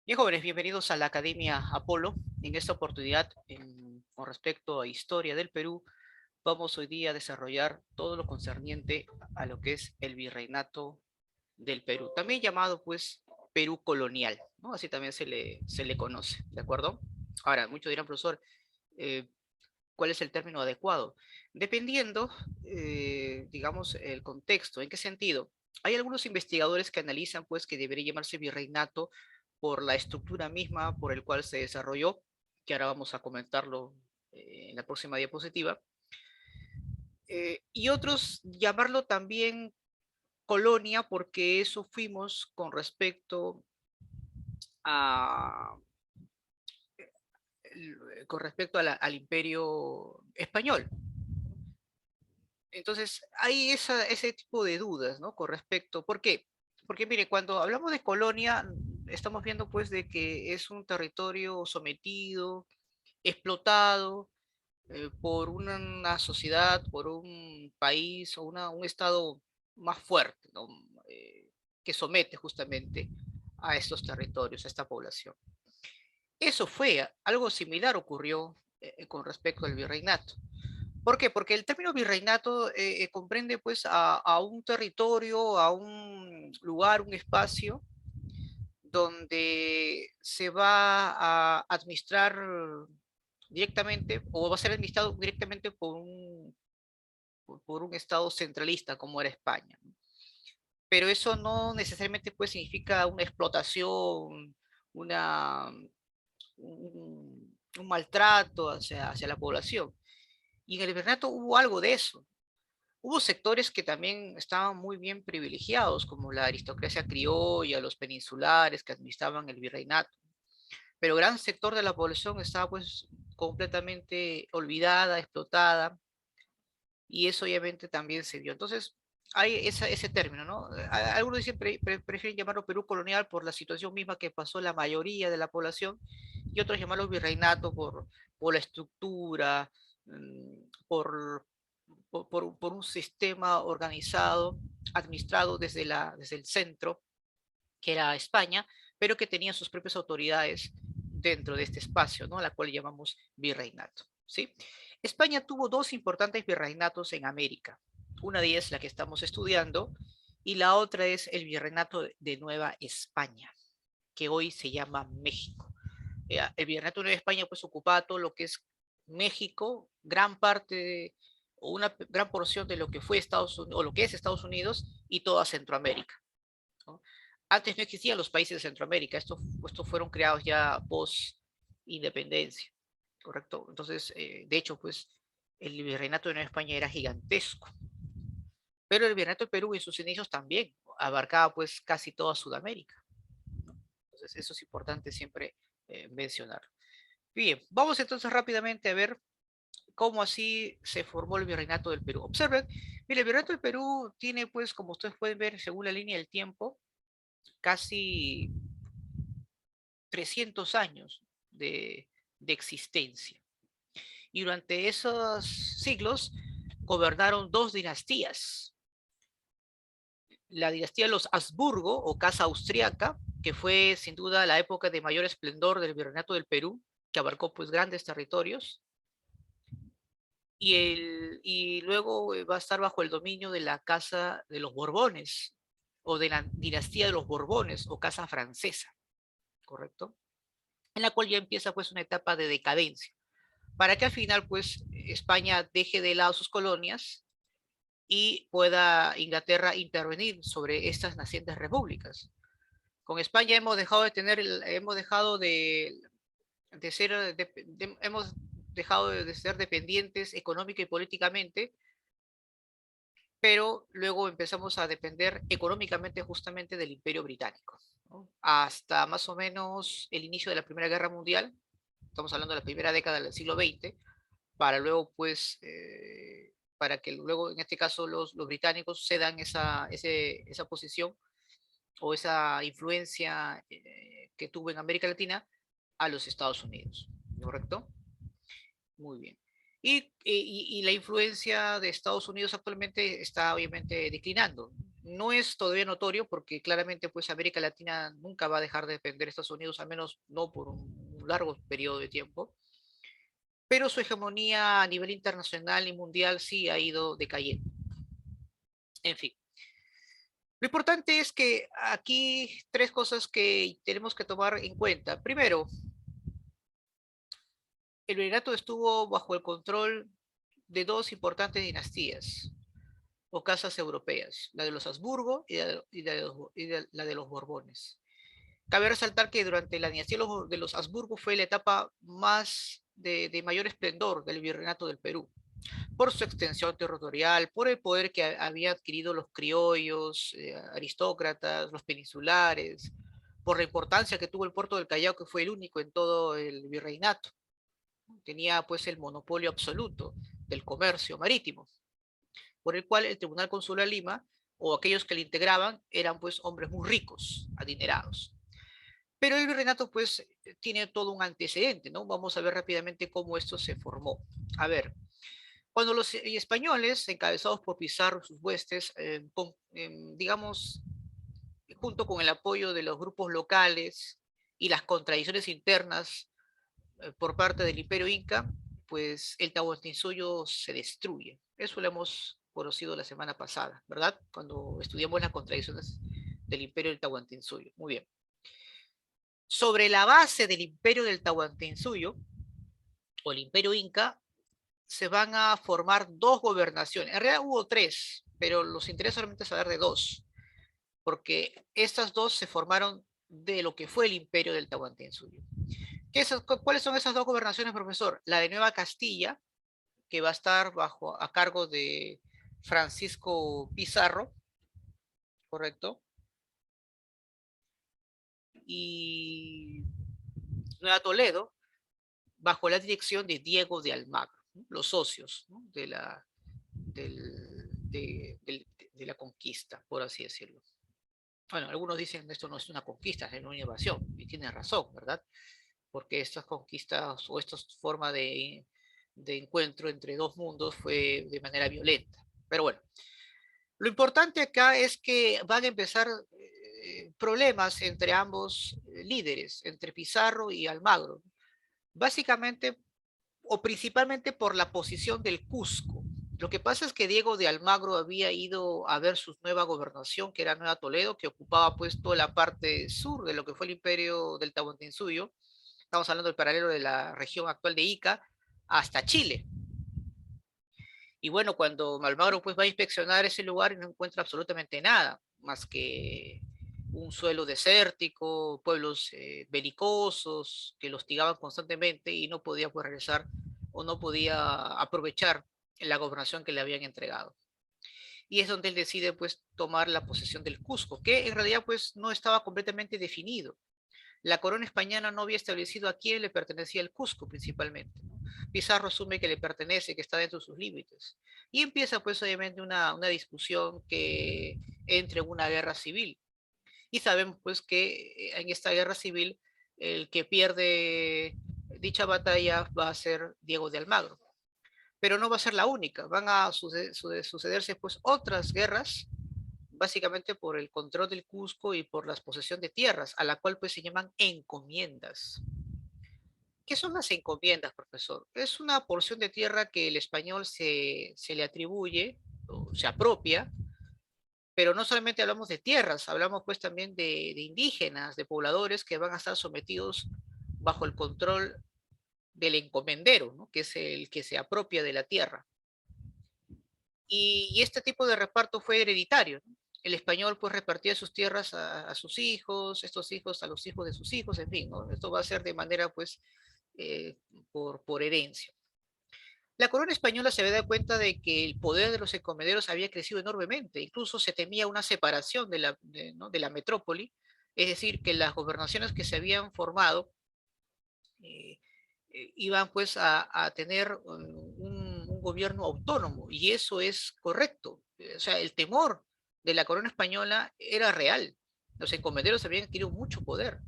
Bien, jóvenes, bienvenidos a la Academia Apolo. En esta oportunidad, con respecto a historia del Perú, vamos hoy día a desarrollar todo lo concerniente a lo que es el virreinato del Perú, también llamado pues Perú colonial, ¿no? Así también se le conoce, ¿de acuerdo? Ahora, muchos dirán, profesor, eh, ¿cuál es el término adecuado? Dependiendo, digamos, el contexto. ¿En qué sentido? Hay algunos investigadores que analizan pues que debería llamarse virreinato por la estructura misma por el cual se desarrolló, que ahora vamos a comentarlo en la próxima diapositiva, y otros llamarlo también colonia porque eso fuimos con respecto a al imperio español. Entonces, hay ese tipo de dudas, ¿no? Con respecto, ¿por qué? Porque mire, cuando hablamos de colonia, estamos viendo pues de que es un territorio sometido, explotado por una sociedad, por un país o un estado más fuerte, ¿no? Que somete justamente a estos territorios, a esta población. Eso fue, algo similar ocurrió con respecto al virreinato. ¿Por qué? Porque el término virreinato comprende pues a un territorio, a un lugar, un espacio donde se va a administrar directamente o va a ser administrado directamente por un estado centralista como era España. Pero eso no necesariamente pues significa una explotación, una, un maltrato hacia la población. Y en el virreinato hubo algo de eso. Hubo sectores que también estaban muy bien privilegiados, como la aristocracia criolla, los peninsulares que administraban el virreinato, pero gran sector de la población estaba pues completamente olvidada, explotada, y eso obviamente también se vio. Entonces, hay ese término, ¿no? Algunos dicen, prefieren llamarlo Perú colonial por la situación misma que pasó la mayoría de la población, y otros llamarlo virreinato por la estructura, por, por un sistema organizado, administrado desde el centro, que era España, pero que tenía sus propias autoridades dentro de este espacio, ¿no? A la cual llamamos virreinato, ¿sí? España tuvo dos importantes virreinatos en América. Una de ellas la que estamos estudiando y la otra es el virreinato de Nueva España, que hoy se llama México. El virreinato de Nueva España pues ocupaba todo lo que es México, gran parte o una gran porción de lo que fue Estados Unidos o lo que es Estados Unidos y toda Centroamérica, ¿no? Antes no existían los países de Centroamérica, estos fueron creados ya post-independencia, ¿correcto? Entonces, de hecho, pues el virreinato de Nueva España era gigantesco, pero el virreinato de Perú en sus inicios también abarcaba pues casi toda Sudamérica, ¿no? Entonces, eso es importante siempre mencionar. Bien, vamos entonces rápidamente a ver cómo así se formó el virreinato del Perú. Observen, mire, el virreinato del Perú tiene pues, como ustedes pueden ver, según la línea del tiempo, casi 300 años de existencia. Y durante esos siglos gobernaron dos dinastías. La dinastía de los Habsburgo o Casa Austriaca, que fue sin duda la época de mayor esplendor del virreinato del Perú, que abarcó pues grandes territorios. Y luego va a estar bajo el dominio de la Casa de los Borbones o de la dinastía de los Borbones o Casa Francesa, ¿correcto? En la cual ya empieza pues una etapa de decadencia, para que al final pues España deje de lado sus colonias y pueda Inglaterra intervenir sobre estas nacientes repúblicas. Con España hemos dejado de tener, hemos dejado de ser, hemos dejado de ser dependientes económica y políticamente, pero luego empezamos a depender económicamente justamente del Imperio Británico, ¿no? Hasta más o menos el inicio de la Primera Guerra Mundial, estamos hablando de la primera década del siglo XX, para luego, pues, para que luego, en este caso, los británicos cedan esa posición o esa influencia que tuvo en América Latina a los Estados Unidos, ¿correcto? Muy bien. Y la influencia de Estados Unidos actualmente está obviamente declinando. no es todavía notorio porque claramente pues América Latina nunca va a dejar de depender de Estados Unidos, al menos no por un largo periodo de tiempo, pero su hegemonía a nivel internacional y mundial sí ha ido decayendo. En fin, lo importante es que aquí tres cosas que tenemos que tomar en cuenta. Primero, el virreinato estuvo bajo el control de dos importantes dinastías o casas europeas, la de los Habsburgo y la de los Borbones. Cabe resaltar que durante la dinastía de los Habsburgo fue la etapa más de mayor esplendor del virreinato del Perú, por su extensión territorial, por el poder que habían adquirido los criollos, aristócratas, los peninsulares, por la importancia que tuvo el puerto del Callao, que fue el único en todo el virreinato. Tenía pues el monopolio absoluto del comercio marítimo, por el cual el Tribunal Consular de Lima o aquellos que le integraban eran pues hombres muy ricos, adinerados. Pero el virreinato pues tiene todo un antecedente, ¿no? Vamos a ver rápidamente cómo esto se formó. A ver, cuando los españoles, encabezados por Pizarro y sus huestes, digamos, junto con el apoyo de los grupos locales y las contradicciones internas por parte del Imperio Inca, pues el Tahuantinsuyo se destruye. Eso lo hemos conocido la semana pasada, ¿verdad? Cuando estudiamos las contradicciones del Imperio del Tahuantinsuyo. Muy bien. Sobre la base del Imperio del Tahuantinsuyo, o el Imperio Inca, se van a formar dos gobernaciones. En realidad hubo tres, pero los interesa solamente saber de dos, porque estas dos se formaron de lo que fue el Imperio del Tahuantinsuyo. ¿Cuáles son esas dos gobernaciones, profesor? La de Nueva Castilla, que va a estar a cargo de Francisco Pizarro, ¿correcto? Y Nueva Toledo, bajo la dirección de Diego de Almagro, ¿no? Los socios, ¿no? De la conquista, por así decirlo. Bueno, algunos dicen que esto no es una conquista, es una invasión, y tienen razón, ¿verdad? Porque estas conquistas o esta forma de encuentro entre dos mundos fue de manera violenta. Pero bueno, lo importante acá es que van a empezar problemas entre ambos líderes, entre Pizarro y Almagro, básicamente o principalmente por la posición del Cusco. Lo que pasa es que Diego de Almagro había ido a ver su nueva gobernación, que era Nueva Toledo, que ocupaba pues toda la parte sur de lo que fue el imperio del Tahuantinsuyo. Estamos hablando del paralelo de la región actual de Ica hasta Chile. Y bueno, cuando Almagro pues va a inspeccionar ese lugar y no encuentra absolutamente nada, más que un suelo desértico, pueblos belicosos que los hostigaban constantemente y no podía pues regresar o no podía aprovechar la gobernación que le habían entregado. Y es donde él decide pues tomar la posesión del Cusco, que en realidad pues no estaba completamente definido. La corona española no había establecido a quién le pertenecía el Cusco principalmente, ¿no? Pizarro asume que le pertenece, que está dentro de sus límites. Y empieza pues obviamente una discusión que entre una guerra civil. Y sabemos pues que en esta guerra civil el que pierde dicha batalla va a ser Diego de Almagro. Pero no va a ser la única, van a sucederse pues otras guerras básicamente por el control del Cusco y por la posesión de tierras, a la cual pues se llaman encomiendas. ¿Qué son las encomiendas, profesor? Es una porción de tierra que el español se le atribuye o se apropia, pero no solamente hablamos de tierras, hablamos pues también de indígenas, de pobladores que van a estar sometidos bajo el control del encomendero, ¿no? Que es el que se apropia de la tierra. Y este tipo de reparto fue hereditario, ¿no? El español pues repartía sus tierras a sus hijos, estos hijos a los hijos de sus hijos, en fin, ¿no? Esto va a ser de manera pues eh, por herencia. La corona española se había dado cuenta de que el poder de los encomenderos había crecido enormemente, incluso se temía una separación ¿no? de la metrópoli, es decir, que las gobernaciones que se habían formado eh, iban pues a tener un gobierno autónomo, y eso es correcto. O sea, el temor de la corona española era real. Los encomenderos habían adquirido mucho poder.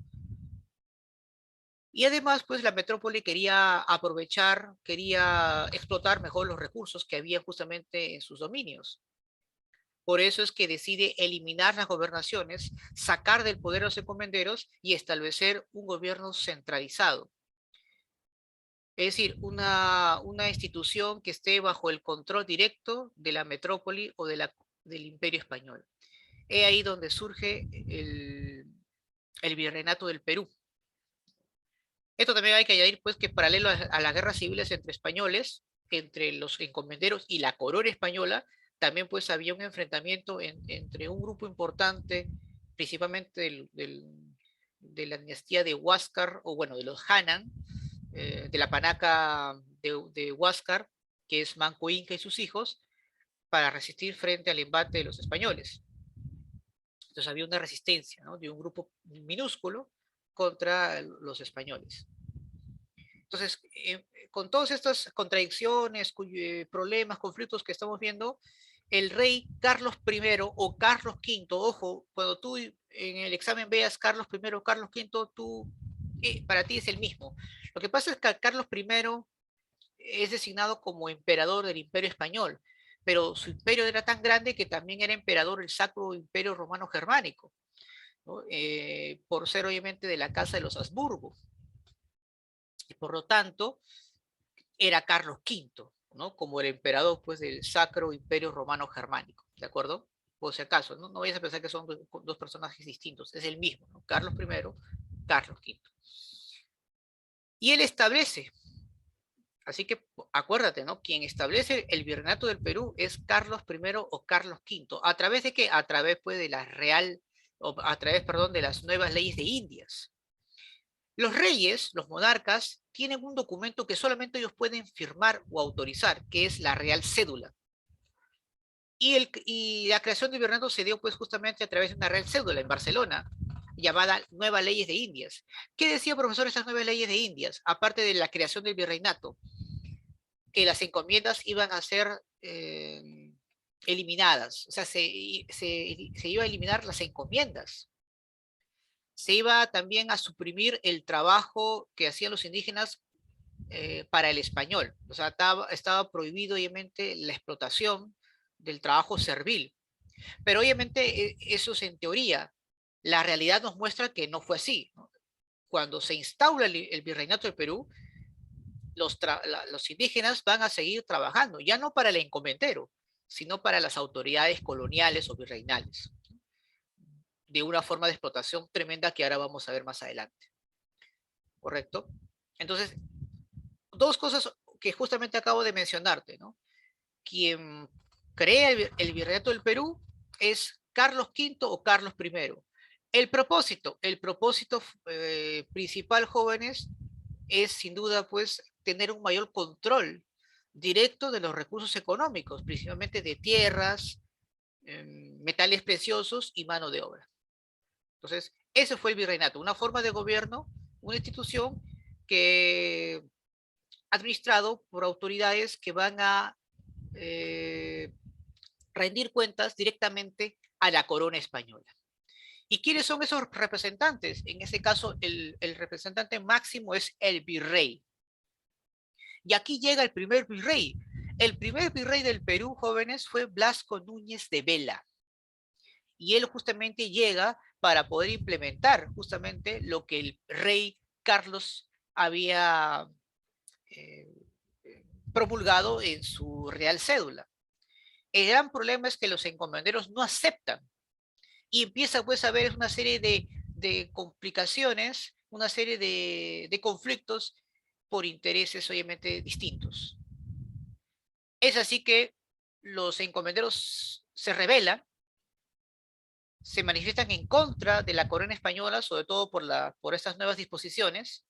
Y además, pues la metrópoli quería aprovechar, quería explotar mejor los recursos que había justamente en sus dominios. Por eso es que decide eliminar las gobernaciones, sacar del poder a los encomenderos y establecer un gobierno centralizado. Es decir, una institución que esté bajo el control directo de la metrópoli o del Imperio Español. Es ahí donde surge el virreinato del Perú. Esto también hay que añadir, pues, que paralelo a las guerras civiles entre españoles, entre los encomenderos y la corona española, también pues había un enfrentamiento entre un grupo importante, principalmente de la dinastía de Huáscar, o bueno, de los Hanan, de la panaca de Huáscar, que es Manco Inca y sus hijos, para resistir frente al embate de los españoles. Entonces había una resistencia, ¿no?, de un grupo minúsculo contra los españoles. Entonces, con todas estas contradicciones, problemas, conflictos que estamos viendo, el rey Carlos I o Carlos V, ojo, cuando tú en el examen veas Carlos I o Carlos V, para ti es el mismo. Lo que pasa es que Carlos I es designado como emperador del Imperio Español, pero su imperio era tan grande que también era emperador del Sacro Imperio Romano Germánico, ¿no? Por ser obviamente de la casa de los Habsburgo. Y por lo tanto, era Carlos V, ¿no?, como el emperador pues, del Sacro Imperio Romano Germánico, ¿de acuerdo? Por si acaso, no vayas a pensar que son dos personajes distintos, es el mismo, ¿no? Carlos I, Carlos V. Y él establece, así que acuérdate, ¿no?, quien establece el virreinato del Perú es Carlos I o Carlos V. ¿A través de qué? A través pues, de la real, o a través, perdón, de las nuevas leyes de Indias. Los reyes, los monarcas, tienen un documento que solamente ellos pueden firmar o autorizar, que es la Real Cédula. Y la creación del virreinato se dio pues justamente a través de una Real Cédula en Barcelona, llamada Nuevas Leyes de Indias. ¿Qué decía, profesor, estas Nuevas Leyes de Indias? Aparte de la creación del virreinato, que las encomiendas iban a ser eliminadas, o sea, se iba a eliminar las encomiendas. Se iba también a suprimir el trabajo que hacían los indígenas para el español. O sea, estaba prohibido, obviamente, la explotación del trabajo servil. Pero obviamente eso es en teoría. La realidad nos muestra que no fue así, ¿no? Cuando se instaura el virreinato del Perú, los indígenas van a seguir trabajando, ya no para el encomendero, sino para las autoridades coloniales o virreinales, de una forma de explotación tremenda que ahora vamos a ver más adelante. ¿Correcto? Entonces, dos cosas que justamente acabo de mencionarte, ¿no? Quien crea el virreinato del Perú es Carlos V o Carlos I. El propósito principal, jóvenes, es sin duda, pues, tener un mayor control directo de los recursos económicos, principalmente de tierras, metales preciosos y mano de obra. Entonces, ese fue el virreinato, una forma de gobierno, una institución que administrado por autoridades que van a eh, rendir cuentas directamente a la corona española. ¿Y quiénes son esos representantes? En ese caso, el representante máximo es el virrey. Y aquí llega el primer virrey. El primer virrey del Perú, jóvenes, fue Blasco Núñez de Vela. Y él justamente llega para poder implementar justamente lo que el rey Carlos había eh, promulgado en su Real Cédula. El gran problema es que los encomenderos no aceptan y empieza pues a haber una serie de complicaciones, una serie de conflictos por intereses obviamente distintos. Es así que los encomenderos se rebelan, se manifiestan en contra de la corona española, sobre todo por estas nuevas disposiciones,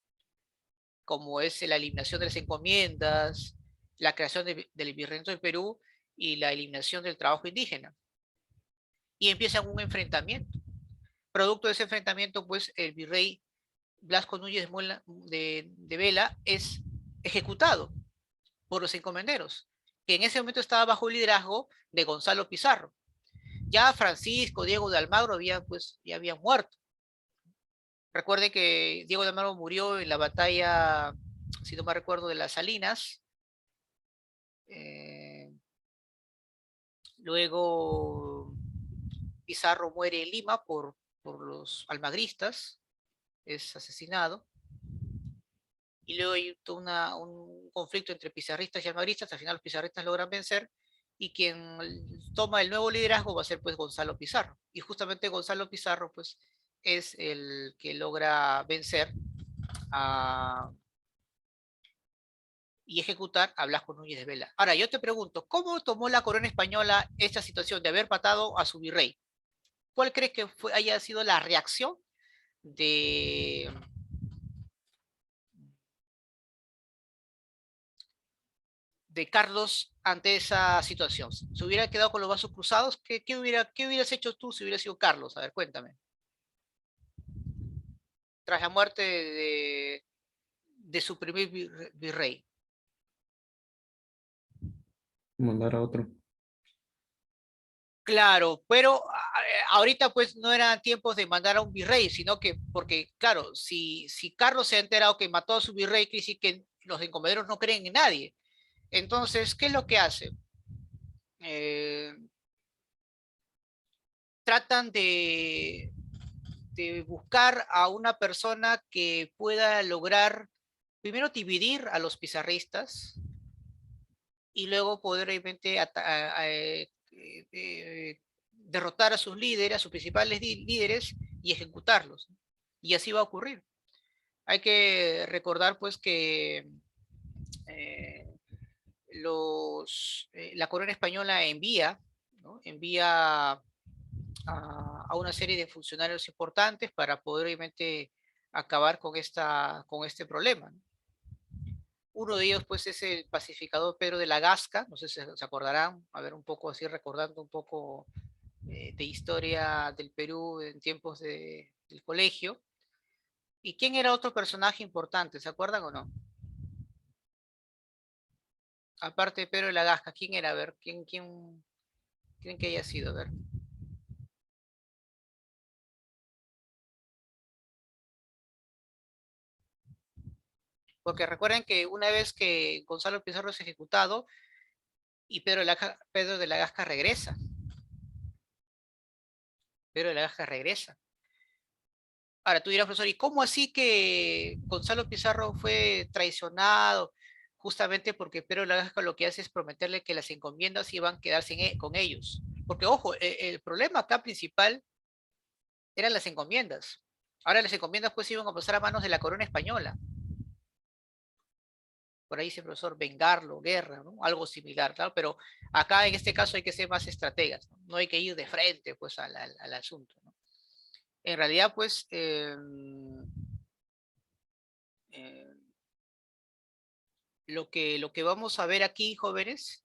como es la eliminación de las encomiendas, la creación del virreinato del Perú y la eliminación del trabajo indígena. Y empiezan un enfrentamiento. Producto de ese enfrentamiento, pues el virrey Blasco Núñez de Vela es ejecutado por los encomenderos, que en ese momento estaba bajo el liderazgo de Gonzalo Pizarro. Ya Francisco, Diego de Almagro ya habían muerto. Recuerde que Diego de Almagro murió en la batalla, si no me recuerdo, de las Salinas. Luego Pizarro muere en Lima por los almagristas, es asesinado, y luego hay todo un conflicto entre pizarristas y almagristas. Al final los pizarristas logran vencer, y quien toma el nuevo liderazgo va a ser pues Gonzalo Pizarro, y justamente Gonzalo Pizarro pues es el que logra vencer a, y ejecutar a Blasco Núñez de Vela. Ahora, yo te pregunto, ¿cómo tomó la corona española esta situación de haber matado a su virrey? ¿Cuál crees que haya sido la reacción de, de Carlos ante esa situación? ¿Se hubiera quedado con los brazos cruzados? ¿Qué hubieras hecho tú si hubiera sido Carlos? A ver, cuéntame. Tras la muerte de su primer virrey. Mandar a otro. Claro, pero ahorita pues no eran tiempos de mandar a un virrey, sino que, porque claro, si Carlos se ha enterado que mató a su virrey, quiere decir que los encomenderos no creen en nadie. Entonces, ¿qué es lo que hace? Eh, Tratan de buscar a una persona que pueda lograr, primero, dividir a los pizarristas y luego poder obviamente derrotar a sus líderes, a sus principales líderes, y ejecutarlos. Y así va a ocurrir. Hay que recordar pues que eh, la corona española envía, ¿no? Envía a una serie de funcionarios importantes para poder obviamente acabar con este problema, ¿no? Uno de ellos, pues, es el pacificador Pedro de la Gasca, no sé si se acordarán, a ver un poco así, recordando un poco de historia del Perú en tiempos del colegio. ¿Y quién era otro personaje importante? ¿Se acuerdan o no? Aparte de Pedro de la Gasca, ¿quién era? A ver, ¿quién creen que haya sido? A ver. Porque recuerden que una vez que Gonzalo Pizarro es ejecutado y Pedro de la Gasca regresa. Pedro de la Gasca regresa. Ahora tú dirás, profesor, ¿y cómo así que Gonzalo Pizarro fue traicionado? Justamente porque Pedro de la Gasca lo que hace es prometerle que las encomiendas iban a quedarse con ellos. Porque, ojo, el problema acá principal eran las encomiendas. Ahora las encomiendas pues iban a pasar a manos de la corona española. Por ahí dice el profesor, vengarlo, guerra, ¿no? Algo similar, claro, pero acá en este caso hay que ser más estrategas, ¿no? No hay que ir de frente pues al asunto, ¿no? En realidad pues eh, lo que vamos a ver aquí, jóvenes,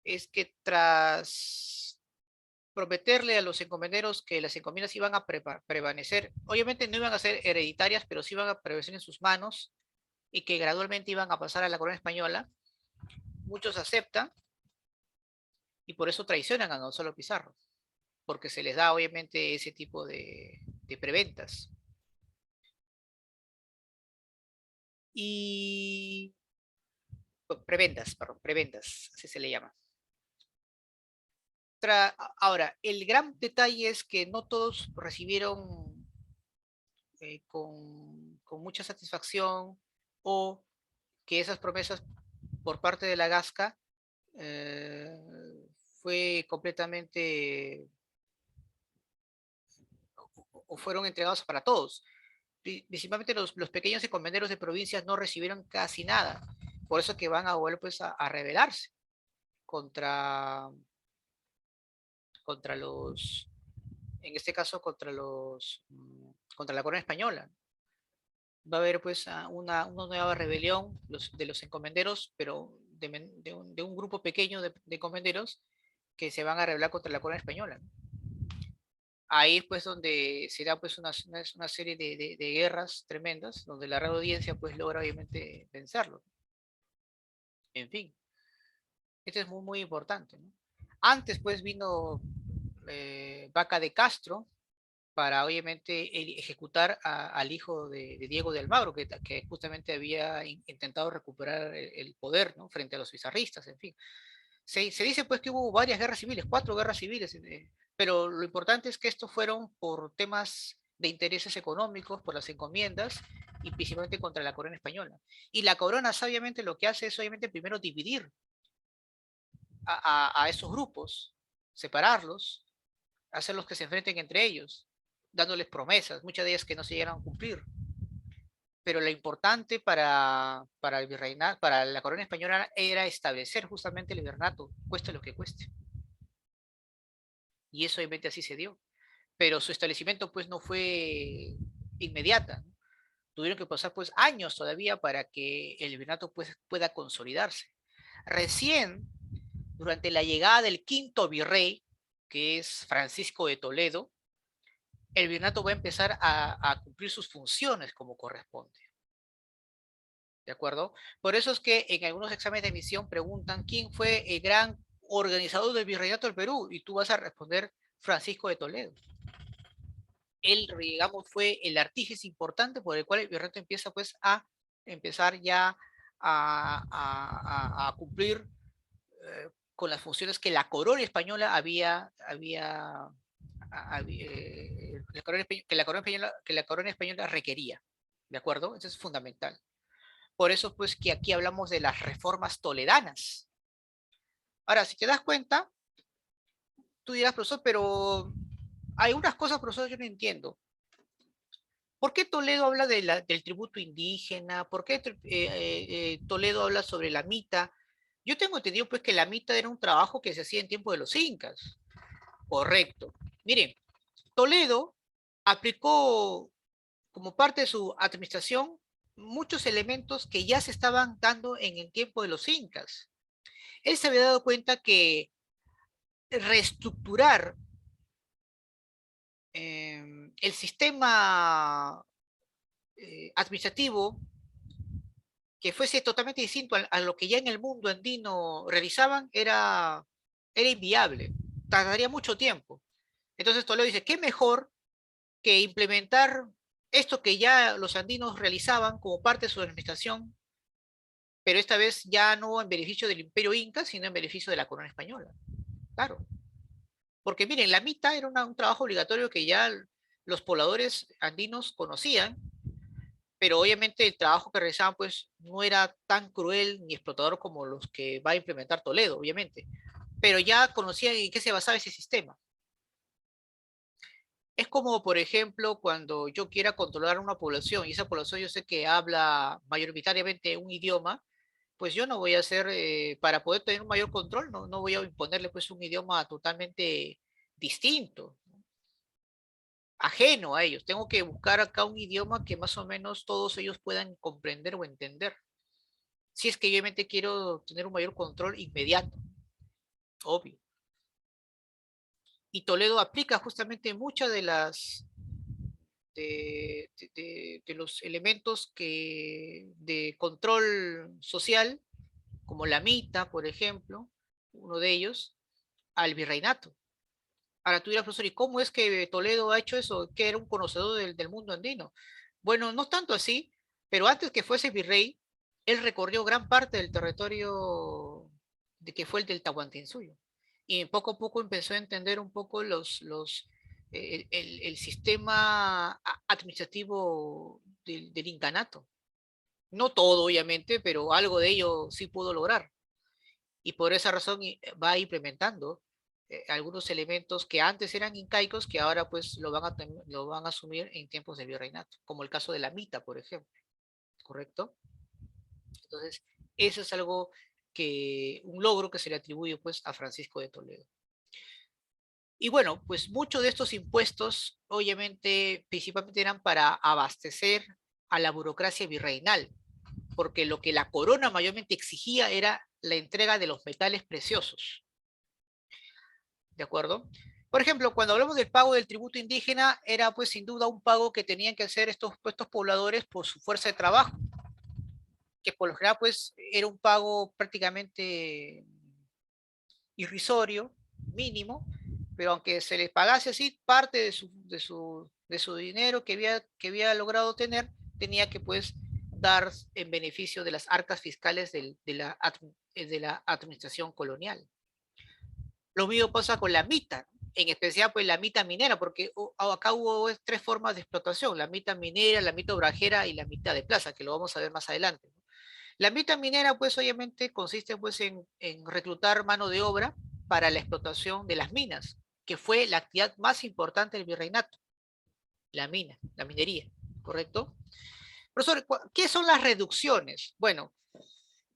es que tras prometerle a los encomenderos que las encomiendas iban a prevalecer, obviamente no iban a ser hereditarias, pero sí iban a prevalecer en sus manos y que gradualmente iban a pasar a la corona española, muchos aceptan y por eso traicionan a Gonzalo Pizarro, porque se les da obviamente ese tipo de preventas. Y preventas, perdón, preventas, así se le llama. Ahora, el gran detalle es que no todos recibieron con mucha satisfacción, o que esas promesas por parte de la Gasca eh, fue completamente o fueron entregados para todos. Principalmente los pequeños encomenderos de provincias no recibieron casi nada. Por eso que van a volver pues, a rebelarse contra, contra los, en este caso contra la corona española. Va a haber pues una nueva rebelión de los encomenderos, pero de un grupo pequeño de encomenderos que se van a rebelar contra la corona española. Ahí pues donde se da pues una serie de guerras tremendas, donde la Real Audiencia pues logra obviamente vencerlo. En fin, esto es muy, muy importante, ¿no? Antes pues vino Vaca de Castro para obviamente ejecutar al hijo de Diego de Almagro, que justamente había intentado recuperar el poder, ¿no? Frente a los pizarristas, en fin. Se dice pues que hubo varias guerras civiles, 4 guerras civiles, pero lo importante es que estos fueron por temas de intereses económicos, por las encomiendas y principalmente contra la corona española. Y la corona sabiamente lo que hace es obviamente primero dividir a esos grupos, separarlos, hacerlos que se enfrenten entre ellos, dándoles promesas, muchas de ellas que no se llegaron a cumplir. Pero lo importante para el virreinato, para la corona española era establecer justamente el virreinato, cueste lo que cueste. Y eso obviamente así se dio. Pero su establecimiento pues no fue inmediata, ¿no? Tuvieron que pasar pues años todavía para que el virreinato pues pueda consolidarse. Recién, durante la llegada del quinto virrey, que es Francisco de Toledo, el virreinato va a empezar a cumplir sus funciones como corresponde. ¿De acuerdo? Por eso es que en algunos exámenes de admisión preguntan quién fue el gran organizador del virreinato del Perú y tú vas a responder Francisco de Toledo. Él, digamos, fue el artífice importante por el cual el virreinato empieza pues a empezar ya a cumplir con las funciones que la corona española que la corona española requería. ¿De acuerdo? Eso es fundamental. Por eso, pues, que aquí hablamos de las reformas toledanas. Ahora, si te das cuenta, tú dirás, profesor, pero hay unas cosas, profesor, yo no entiendo. ¿Por qué Toledo habla del tributo indígena? ¿Por qué Toledo habla sobre la mita? Yo tengo entendido, pues, que la mita era un trabajo que se hacía en tiempo de los incas. Correcto. Miren, Toledo aplicó como parte de su administración muchos elementos que ya se estaban dando en el tiempo de los incas. Él se había dado cuenta que reestructurar el sistema administrativo que fuese totalmente distinto a lo que ya en el mundo andino realizaban era inviable, tardaría mucho tiempo. Entonces Toledo dice, ¿qué mejor que implementar esto que ya los andinos realizaban como parte de su administración, pero esta vez ya no en beneficio del imperio inca, sino en beneficio de la corona española? Claro. Porque miren, la mita era un trabajo obligatorio que ya los pobladores andinos conocían, pero obviamente el trabajo que realizaban pues no era tan cruel ni explotador como los que va a implementar Toledo, obviamente. Pero ya conocían en qué se basaba ese sistema. Es como, por ejemplo, cuando yo quiera controlar una población y esa población yo sé que habla mayoritariamente un idioma, pues yo no voy a hacer, para poder tener un mayor control, no voy a imponerle pues un idioma totalmente distinto, ajeno a ellos. Tengo que buscar acá un idioma que más o menos todos ellos puedan comprender o entender. Si es que obviamente quiero tener un mayor control inmediato, obvio. Y Toledo aplica justamente muchas de los elementos de control social, como la mita, por ejemplo, uno de ellos, al virreinato. Ahora tú dirás, profesor, ¿y cómo es que Toledo ha hecho eso? Que era un conocedor del mundo andino. Bueno, no tanto así, pero antes que fuese virrey, él recorrió gran parte del territorio de que fue el del Tahuantinsuyo. Y poco a poco empezó a entender un poco el sistema administrativo del incanato. No todo, obviamente, pero algo de ello sí pudo lograr. Y por esa razón va implementando algunos elementos que antes eran incaicos, que ahora pues lo van a asumir en tiempos de virreinato, como el caso de la mita, por ejemplo, ¿correcto? Entonces, eso es algo un logro que se le atribuye pues a Francisco de Toledo. Y bueno, pues muchos de estos impuestos, obviamente, principalmente eran para abastecer a la burocracia virreinal, porque lo que la corona mayormente exigía era la entrega de los metales preciosos. ¿De acuerdo? Por ejemplo, cuando hablamos del pago del tributo indígena, era pues sin duda un pago que tenían que hacer estos pobladores por su fuerza de trabajo, que por lo general pues era un pago prácticamente irrisorio, mínimo, pero aunque se les pagase así, parte de su dinero que había logrado tener, tenía que pues dar en beneficio de las arcas fiscales de la administración colonial. Lo mismo pasa con la mita, en especial pues la mita minera, porque acá hubo tres formas de explotación, la mita minera, la mita obrajera y la mita de plaza, que lo vamos a ver más adelante. La mita minera pues obviamente consiste pues en reclutar mano de obra para la explotación de las minas, que fue la actividad más importante del virreinato, la mina, la minería, ¿correcto? Profesor, ¿qué son las reducciones? Bueno,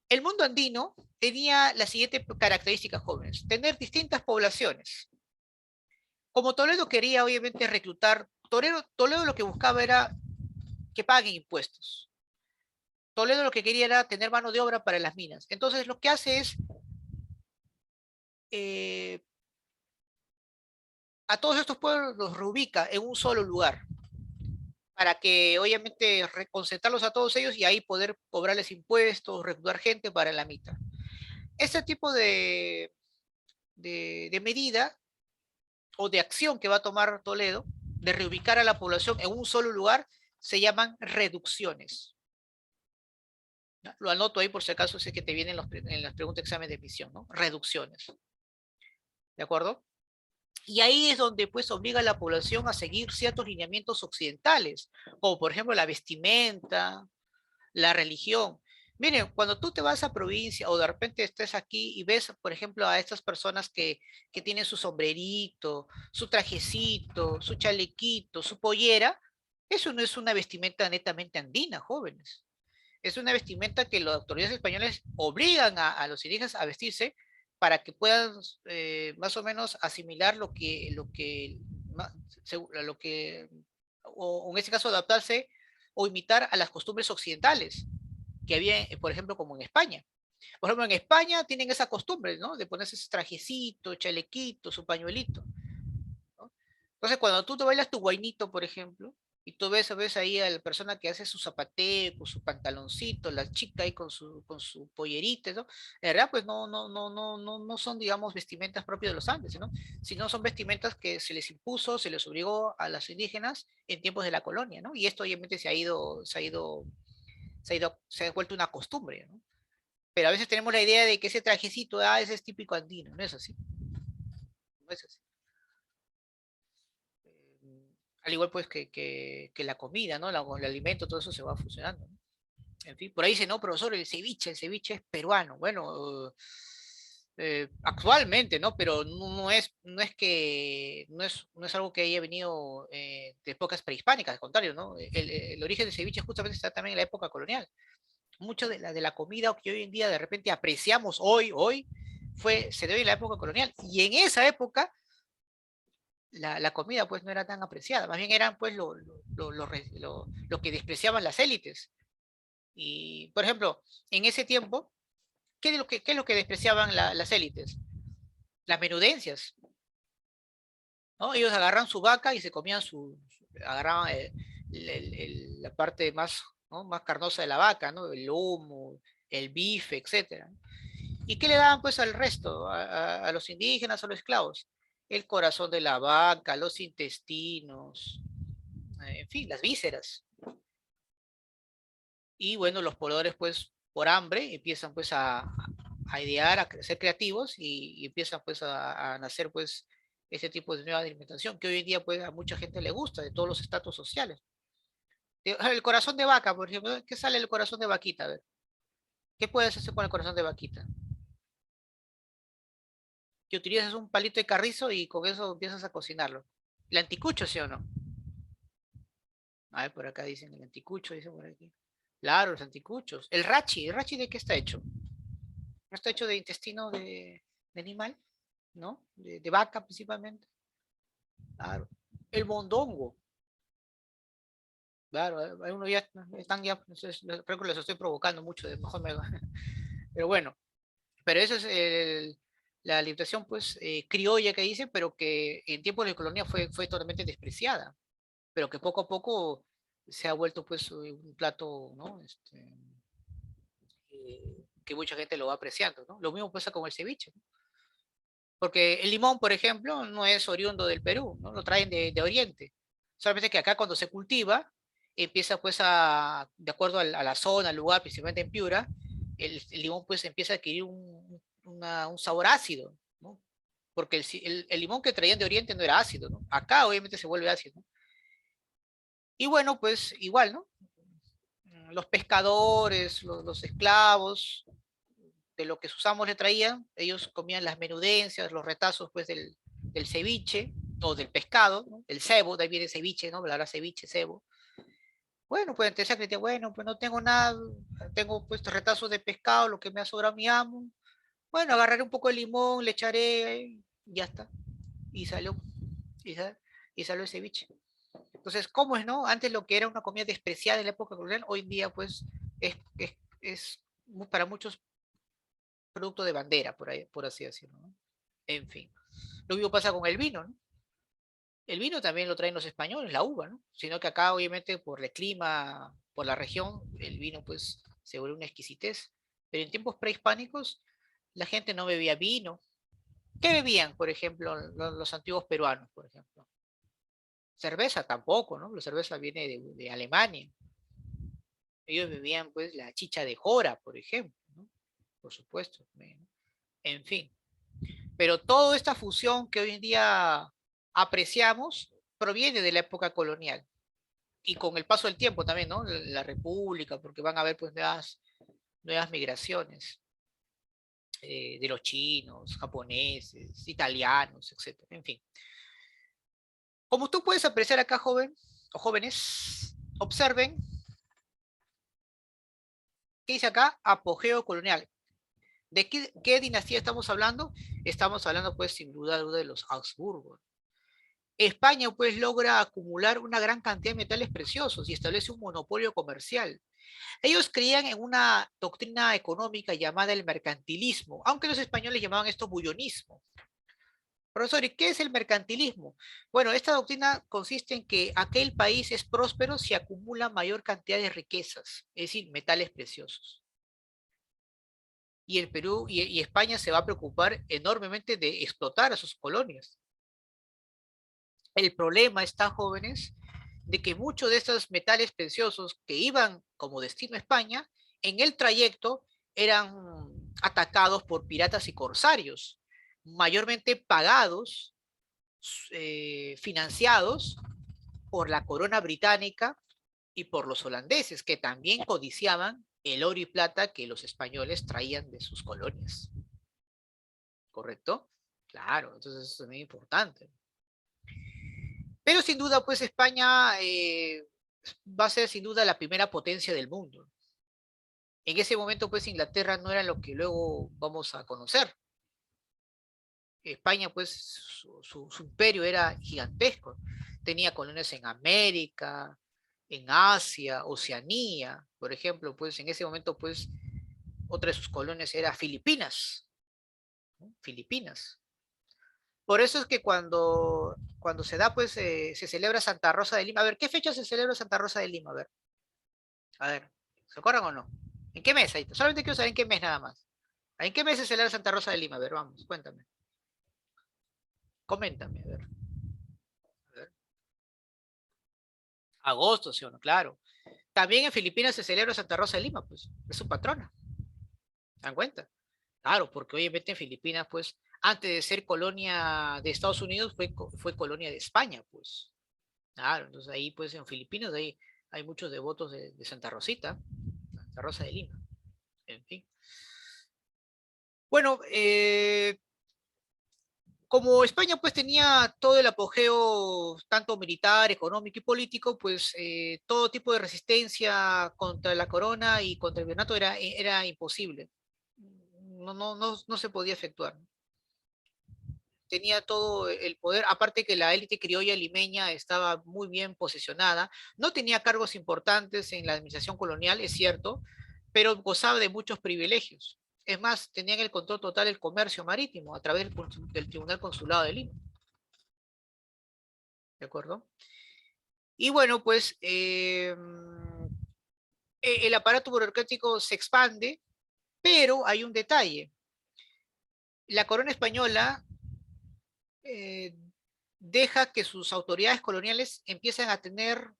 el mundo andino tenía la siguiente característica, jóvenes, tener distintas poblaciones. Como Toledo quería, obviamente, reclutar, Toledo lo que buscaba era que paguen impuestos. Toledo lo que quería era tener mano de obra para las minas. Entonces, lo que hace es eh, a todos estos pueblos los reubica en un solo lugar para que, obviamente, reconcentrarlos a todos ellos y ahí poder cobrarles impuestos, reclutar gente para la mitad. Este tipo de medida o de acción que va a tomar Toledo, de reubicar a la población en un solo lugar, se llaman reducciones. Lo anoto ahí por si acaso sé que te vienen en las preguntas de examen de admisión, ¿no? Reducciones. ¿De acuerdo? Y ahí es donde pues obliga a la población a seguir ciertos lineamientos occidentales, como por ejemplo la vestimenta, la religión. Miren, cuando tú te vas a provincia o de repente estés aquí y ves, por ejemplo, a estas personas que tienen su sombrerito, su trajecito, su chalequito, su pollera, eso no es una vestimenta netamente andina, jóvenes. Es una vestimenta que las autoridades españolas obligan a los indígenas a vestirse para que puedan más o menos asimilar lo que, o en este caso adaptarse o imitar a las costumbres occidentales que había, por ejemplo, como en España. Por ejemplo, en España tienen esa costumbre, ¿no? De ponerse ese trajecito, chalequito, su pañuelito, ¿no? Entonces, cuando tú te bailas tu guainito, por ejemplo, y tú ves ahí a la persona que hace su zapateo, con su pantaloncito, la chica ahí con su pollerita, ¿no? En verdad, pues no son, digamos, vestimentas propias de los Andes, ¿no? Sino son vestimentas que se les impuso, se les obligó a las indígenas en tiempos de la colonia, ¿no? Y esto obviamente se ha vuelto una costumbre, ¿no? Pero a veces tenemos la idea de que ese trajecito, ese es típico andino, no es así, no es así. Al igual pues que la comida, ¿no? El alimento, todo eso se va fusionando, ¿no? En fin, por ahí dice, no, profesor, el ceviche es peruano. Bueno, actualmente, ¿no? Pero no es algo que haya venido de épocas prehispánicas, al contrario, ¿no? El origen del ceviche justamente está también en la época colonial. Mucho de la comida que hoy en día de repente apreciamos hoy, se debe a la época colonial. Y en esa época la comida pues no era tan apreciada, más bien eran pues lo que despreciaban las élites. Y, por ejemplo, en ese tiempo, ¿qué es lo que despreciaban las élites? Las menudencias, ¿no? Ellos agarran su vaca y se comían agarraban la parte más, ¿no? más carnosa de la vaca, ¿no? El lomo, el bife, etcétera. ¿Y qué le daban pues al resto, a los indígenas, a los esclavos? El corazón de la vaca, los intestinos, en fin, las vísceras. Y bueno, los pobladores pues por hambre empiezan pues a idear, a ser creativos y empiezan pues a nacer pues este tipo de nueva alimentación que hoy en día pues a mucha gente le gusta, de todos los estratos sociales. El corazón de vaca, por ejemplo, ¿qué sale el corazón de vaquita? A ver, ¿qué puedes hacer con el corazón de vaquita? Que utilizas un palito de carrizo y con eso empiezas a cocinarlo. ¿El anticucho, sí o no? A ver, por acá dicen el anticucho, dicen por aquí. Claro, los anticuchos. ¿El rachi de qué está hecho? ¿No está hecho de intestino de animal? ¿No? De vaca principalmente. Claro. El mondongo. Claro, hay uno ya están ya, entonces, creo que los estoy provocando mucho, mejor me. Pero bueno, pero esa es la alimentación pues criolla que dice, pero que en tiempos de colonia fue totalmente despreciada, pero que poco a poco se ha vuelto pues un plato, ¿no? Que mucha gente lo va apreciando, ¿no? Lo mismo pasa con el ceviche, ¿no? Porque el limón, por ejemplo, no es oriundo del Perú, ¿no? Lo traen de Oriente. Solamente que acá cuando se cultiva, empieza pues de acuerdo a la zona, al lugar, principalmente en Piura, el limón pues empieza a adquirir un sabor ácido, ¿no? porque el limón que traían de Oriente no era ácido, ¿no? Acá obviamente se vuelve ácido, ¿no? Y bueno, pues igual, ¿no? Los pescadores, los esclavos, de lo que sus amos le traían, ellos comían las menudencias, los retazos pues del ceviche o del pescado, ¿no? El cebo, de ahí viene ceviche, ¿no? La ceviche, cebo. Bueno, pues entonces que bueno, pues no tengo nada, tengo pues retazos de pescado, lo que me ha sobrado mi amo. Bueno, agarraré un poco de limón, le echaré, y ya está. Y salió, y, sal, y salió el ceviche. Entonces, ¿cómo es, no? Antes lo que era una comida despreciada en la época colonial, hoy en día pues es para muchos producto de bandera, por, ahí, por así decirlo, ¿no? En fin. Lo mismo pasa con el vino, ¿no? El vino también lo traen los españoles, la uva, ¿no? Sino que acá, obviamente, por el clima, por la región, el vino, pues, se vuelve una exquisitez. Pero en tiempos prehispánicos, la gente no bebía vino. ¿Qué bebían, por ejemplo, los antiguos peruanos, por ejemplo? Cerveza tampoco, ¿no? La cerveza viene de Alemania. Ellos bebían, pues, la chicha de jora, por ejemplo, ¿no? Por supuesto. En fin. Pero toda esta fusión que hoy en día apreciamos proviene de la época colonial y con el paso del tiempo también, ¿no? La República, porque van a haber pues nuevas migraciones de los chinos, japoneses, italianos, etcétera. En fin. Como tú puedes apreciar acá, joven o jóvenes, observen qué dice acá, apogeo colonial. ¿De qué dinastía estamos hablando? Estamos hablando, pues, sin duda, de los Habsburgo. España pues logra acumular una gran cantidad de metales preciosos y establece un monopolio comercial. Ellos creían en una doctrina económica llamada el mercantilismo, aunque los españoles llamaban esto bullonismo. Profesor, ¿y qué es el mercantilismo? Bueno, esta doctrina consiste en que aquel país es próspero si acumula mayor cantidad de riquezas, es decir, metales preciosos. Y el Perú y España se va a preocupar enormemente de explotar a sus colonias. El problema está, jóvenes, de que muchos de estos metales preciosos que iban como destino a España, en el trayecto eran atacados por piratas y corsarios, mayormente pagados, financiados por la corona británica y por los holandeses, que también codiciaban el oro y plata que los españoles traían de sus colonias. ¿Correcto? Claro, entonces eso es muy importante. Pero sin duda, pues España va a ser sin duda la primera potencia del mundo. En ese momento, pues Inglaterra no era lo que luego vamos a conocer. España, pues su imperio era gigantesco. Tenía colonias en América, en Asia, Oceanía, por ejemplo, pues en ese momento, pues otra de sus colonias era Filipinas, ¿no? Filipinas. Por eso es que cuando se da, pues se celebra Santa Rosa de Lima. A ver, ¿qué fecha se celebra Santa Rosa de Lima? A ver, ¿se acuerdan o no? ¿En qué mes? Ahí? Solamente quiero saber en qué mes nada más. ¿En qué mes se celebra Santa Rosa de Lima? A ver, vamos, cuéntame. Coméntame, a ver. A ver. Agosto, ¿sí o no? Claro. También en Filipinas se celebra Santa Rosa de Lima, pues, es su patrona. ¿Se dan cuenta? Claro, porque obviamente en Filipinas, pues, antes de ser colonia de Estados Unidos, fue colonia de España, pues. Claro, entonces ahí, pues, en Filipinas hay muchos devotos de Santa Rosita, Santa Rosa de Lima, en fin. Bueno, como España pues tenía todo el apogeo, tanto militar, económico y político, pues todo tipo de resistencia contra la corona y contra el virreinato era imposible. No se podía efectuar. Tenía todo el poder, aparte que la élite criolla limeña estaba muy bien posicionada, no tenía cargos importantes en la administración colonial, es cierto, pero gozaba de muchos privilegios. Es más, tenían el control total del comercio marítimo a través del Tribunal Consulado de Lima, ¿de acuerdo? Y bueno, pues el aparato burocrático se expande, pero hay un detalle. La corona española eh, deja que sus autoridades coloniales empiecen a tener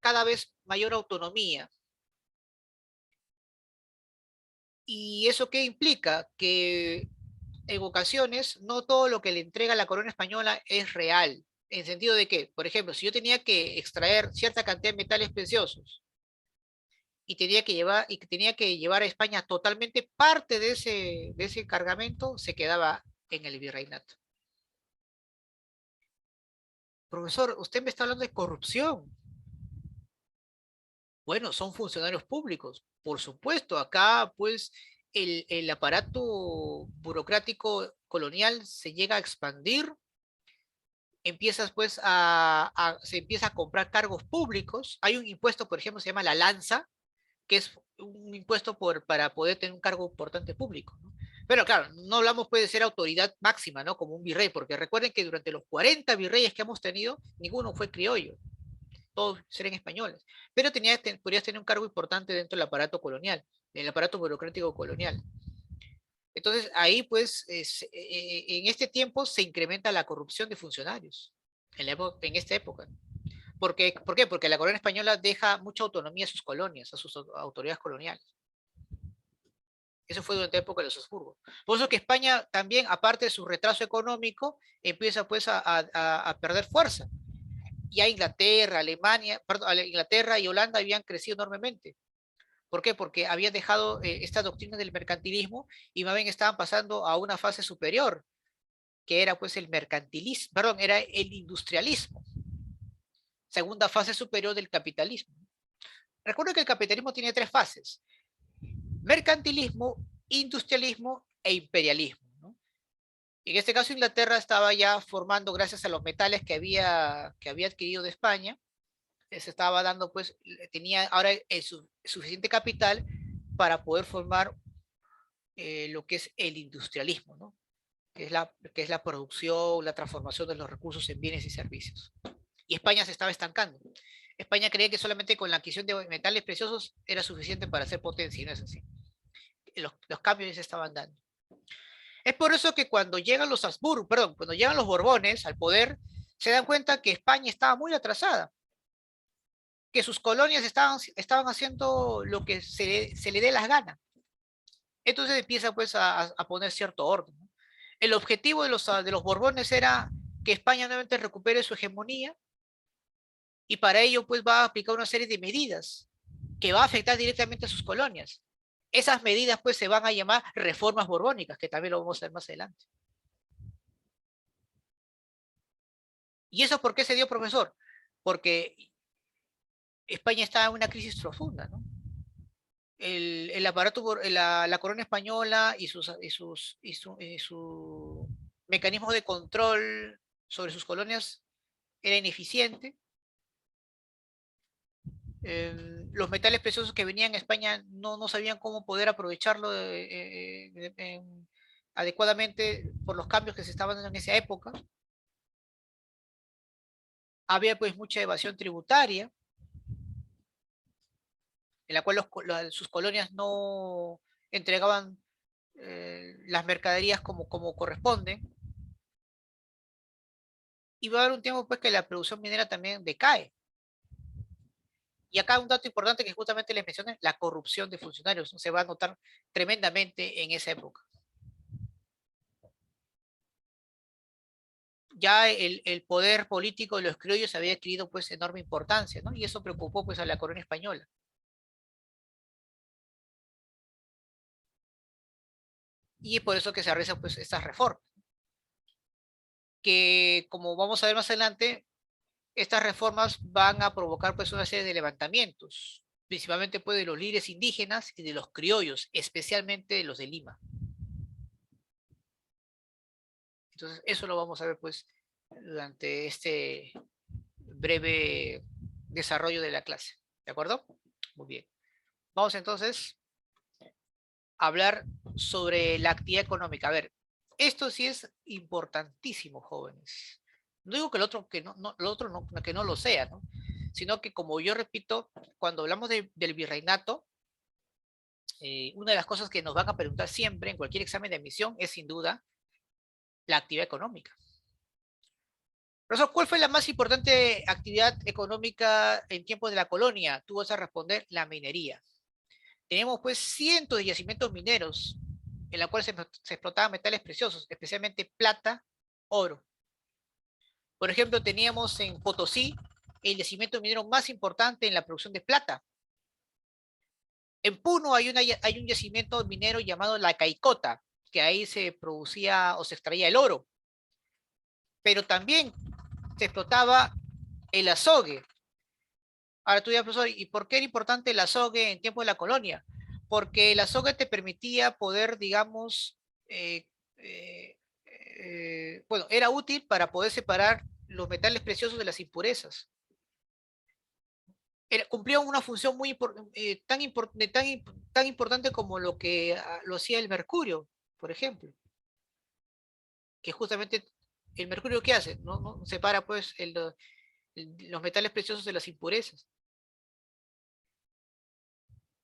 cada vez mayor autonomía. ¿Y eso qué implica? Que en ocasiones, no todo lo que le entrega la corona española es real. En sentido de que, por ejemplo, si yo tenía que extraer cierta cantidad de metales preciosos y tenía que llevar a España totalmente parte de ese cargamento, se quedaba en el virreinato. Profesor, usted me está hablando de corrupción. Bueno, son funcionarios públicos. Por supuesto, acá pues el aparato burocrático colonial se llega a expandir, empiezas pues se empieza a comprar cargos públicos. Hay un impuesto, por ejemplo, se llama la lanza, que es un impuesto para poder tener un cargo importante público, ¿no? Pero claro, no hablamos pues de ser autoridad máxima, ¿no? Como un virrey, porque recuerden que durante los 40 virreyes que hemos tenido, ninguno fue criollo, todos eran españoles, pero podrías tener un cargo importante dentro del aparato colonial, del aparato burocrático colonial. Entonces, ahí pues, en este tiempo se incrementa la corrupción de funcionarios, en esta época. ¿Por qué? Porque la corona española deja mucha autonomía a sus colonias, a sus autoridades coloniales. Eso fue durante la época de los Habsburgo. Por eso que España también, aparte de su retraso económico, empieza pues a perder fuerza. Ya Inglaterra, Alemania, perdón, Inglaterra y Holanda habían crecido enormemente. ¿Por qué? Porque habían dejado esta doctrina del mercantilismo y más bien estaban pasando a una fase superior, que era pues el mercantilismo, perdón, era el industrialismo, segunda fase superior del capitalismo. Recuerdo que el capitalismo tiene tres fases: mercantilismo, industrialismo e imperialismo, ¿no? En este caso Inglaterra estaba ya formando, gracias a los metales que había adquirido de España, se estaba dando pues, tenía ahora suficiente capital para poder formar lo que es el industrialismo, ¿no? Que es la producción, la transformación de los recursos en bienes y servicios. Y España se estaba estancando. España creía que solamente con la adquisición de metales preciosos era suficiente para hacer potencia, y no es así. Los cambios ya se estaban dando. Es por eso que cuando llegan los Habsburgo, perdón, cuando llegan los Borbones al poder, se dan cuenta que España estaba muy atrasada, que sus colonias estaban haciendo lo que se le dé las ganas. Entonces empieza pues a poner cierto orden, ¿no? El objetivo de los Borbones era que España nuevamente recupere su hegemonía y para ello pues va a aplicar una serie de medidas que va a afectar directamente a sus colonias. Esas medidas pues se van a llamar reformas borbónicas, que también lo vamos a ver más adelante. ¿Y eso por qué se dio, profesor? Porque España está en una crisis profunda, ¿no? El aparato, la corona española y su mecanismo de control sobre sus colonias era ineficiente. Los metales preciosos que venían a España no sabían cómo poder aprovecharlo adecuadamente por los cambios que se estaban dando en esa época. Había pues mucha evasión tributaria, en la cual sus colonias no entregaban las mercaderías como corresponden. Y va a haber un tiempo pues que la producción minera también decae. Y acá un dato importante que justamente les mencioné: la corrupción de funcionarios, ¿no? Se va a notar tremendamente en esa época. Ya el poder político de los criollos había adquirido pues enorme importancia, ¿no? Y eso preocupó pues a la corona española. Y es por eso que se realizan pues estas reformas, que como vamos a ver más adelante, estas reformas van a provocar pues una serie de levantamientos, principalmente pues de los líderes indígenas y de los criollos, especialmente de los de Lima. Entonces eso lo vamos a ver pues durante este breve desarrollo de la clase. ¿De acuerdo? Muy bien. Vamos entonces a hablar sobre la actividad económica. A ver, esto sí es importantísimo, jóvenes. No digo que el otro que no lo sea, ¿no? Sino que, como yo repito, cuando hablamos del virreinato, una de las cosas que nos van a preguntar siempre en cualquier examen de admisión es sin duda la actividad económica. Profesor, ¿cuál fue la más importante actividad económica en tiempos de la colonia? Tú vas a responder: la minería. Tenemos pues cientos de yacimientos mineros en la cual se explotaban metales preciosos, especialmente plata, oro. Por ejemplo, teníamos en Potosí el yacimiento minero más importante en la producción de plata. En Puno hay un yacimiento minero llamado La Caicota, que ahí se producía o se extraía el oro. Pero también se explotaba el azogue. Ahora tú dirás, profesor, ¿y por qué era importante el azogue en tiempo de la colonia? Porque el azogue te permitía poder, digamos, eh, eh, bueno, era útil para poder separar los metales preciosos de las impurezas. Cumplía una función tan importante como lo que lo hacía el mercurio, por ejemplo, que justamente el mercurio, ¿qué hace? No separa pues los metales preciosos de las impurezas.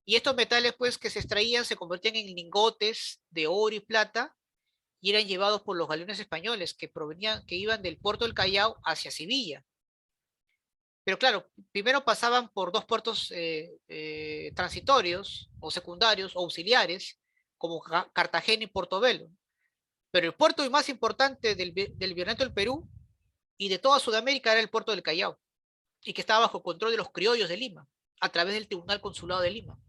Y estos metales pues que se extraían se convertían en lingotes de oro y plata y eran llevados por los galeones españoles que iban del puerto del Callao hacia Sevilla. Pero claro, primero pasaban por dos puertos transitorios o secundarios o auxiliares, como Cartagena y Portobelo. Pero el puerto más importante del Virreinato del Perú y de toda Sudamérica era el puerto del Callao, y que estaba bajo control de los criollos de Lima, a través del Tribunal Consulado de Lima.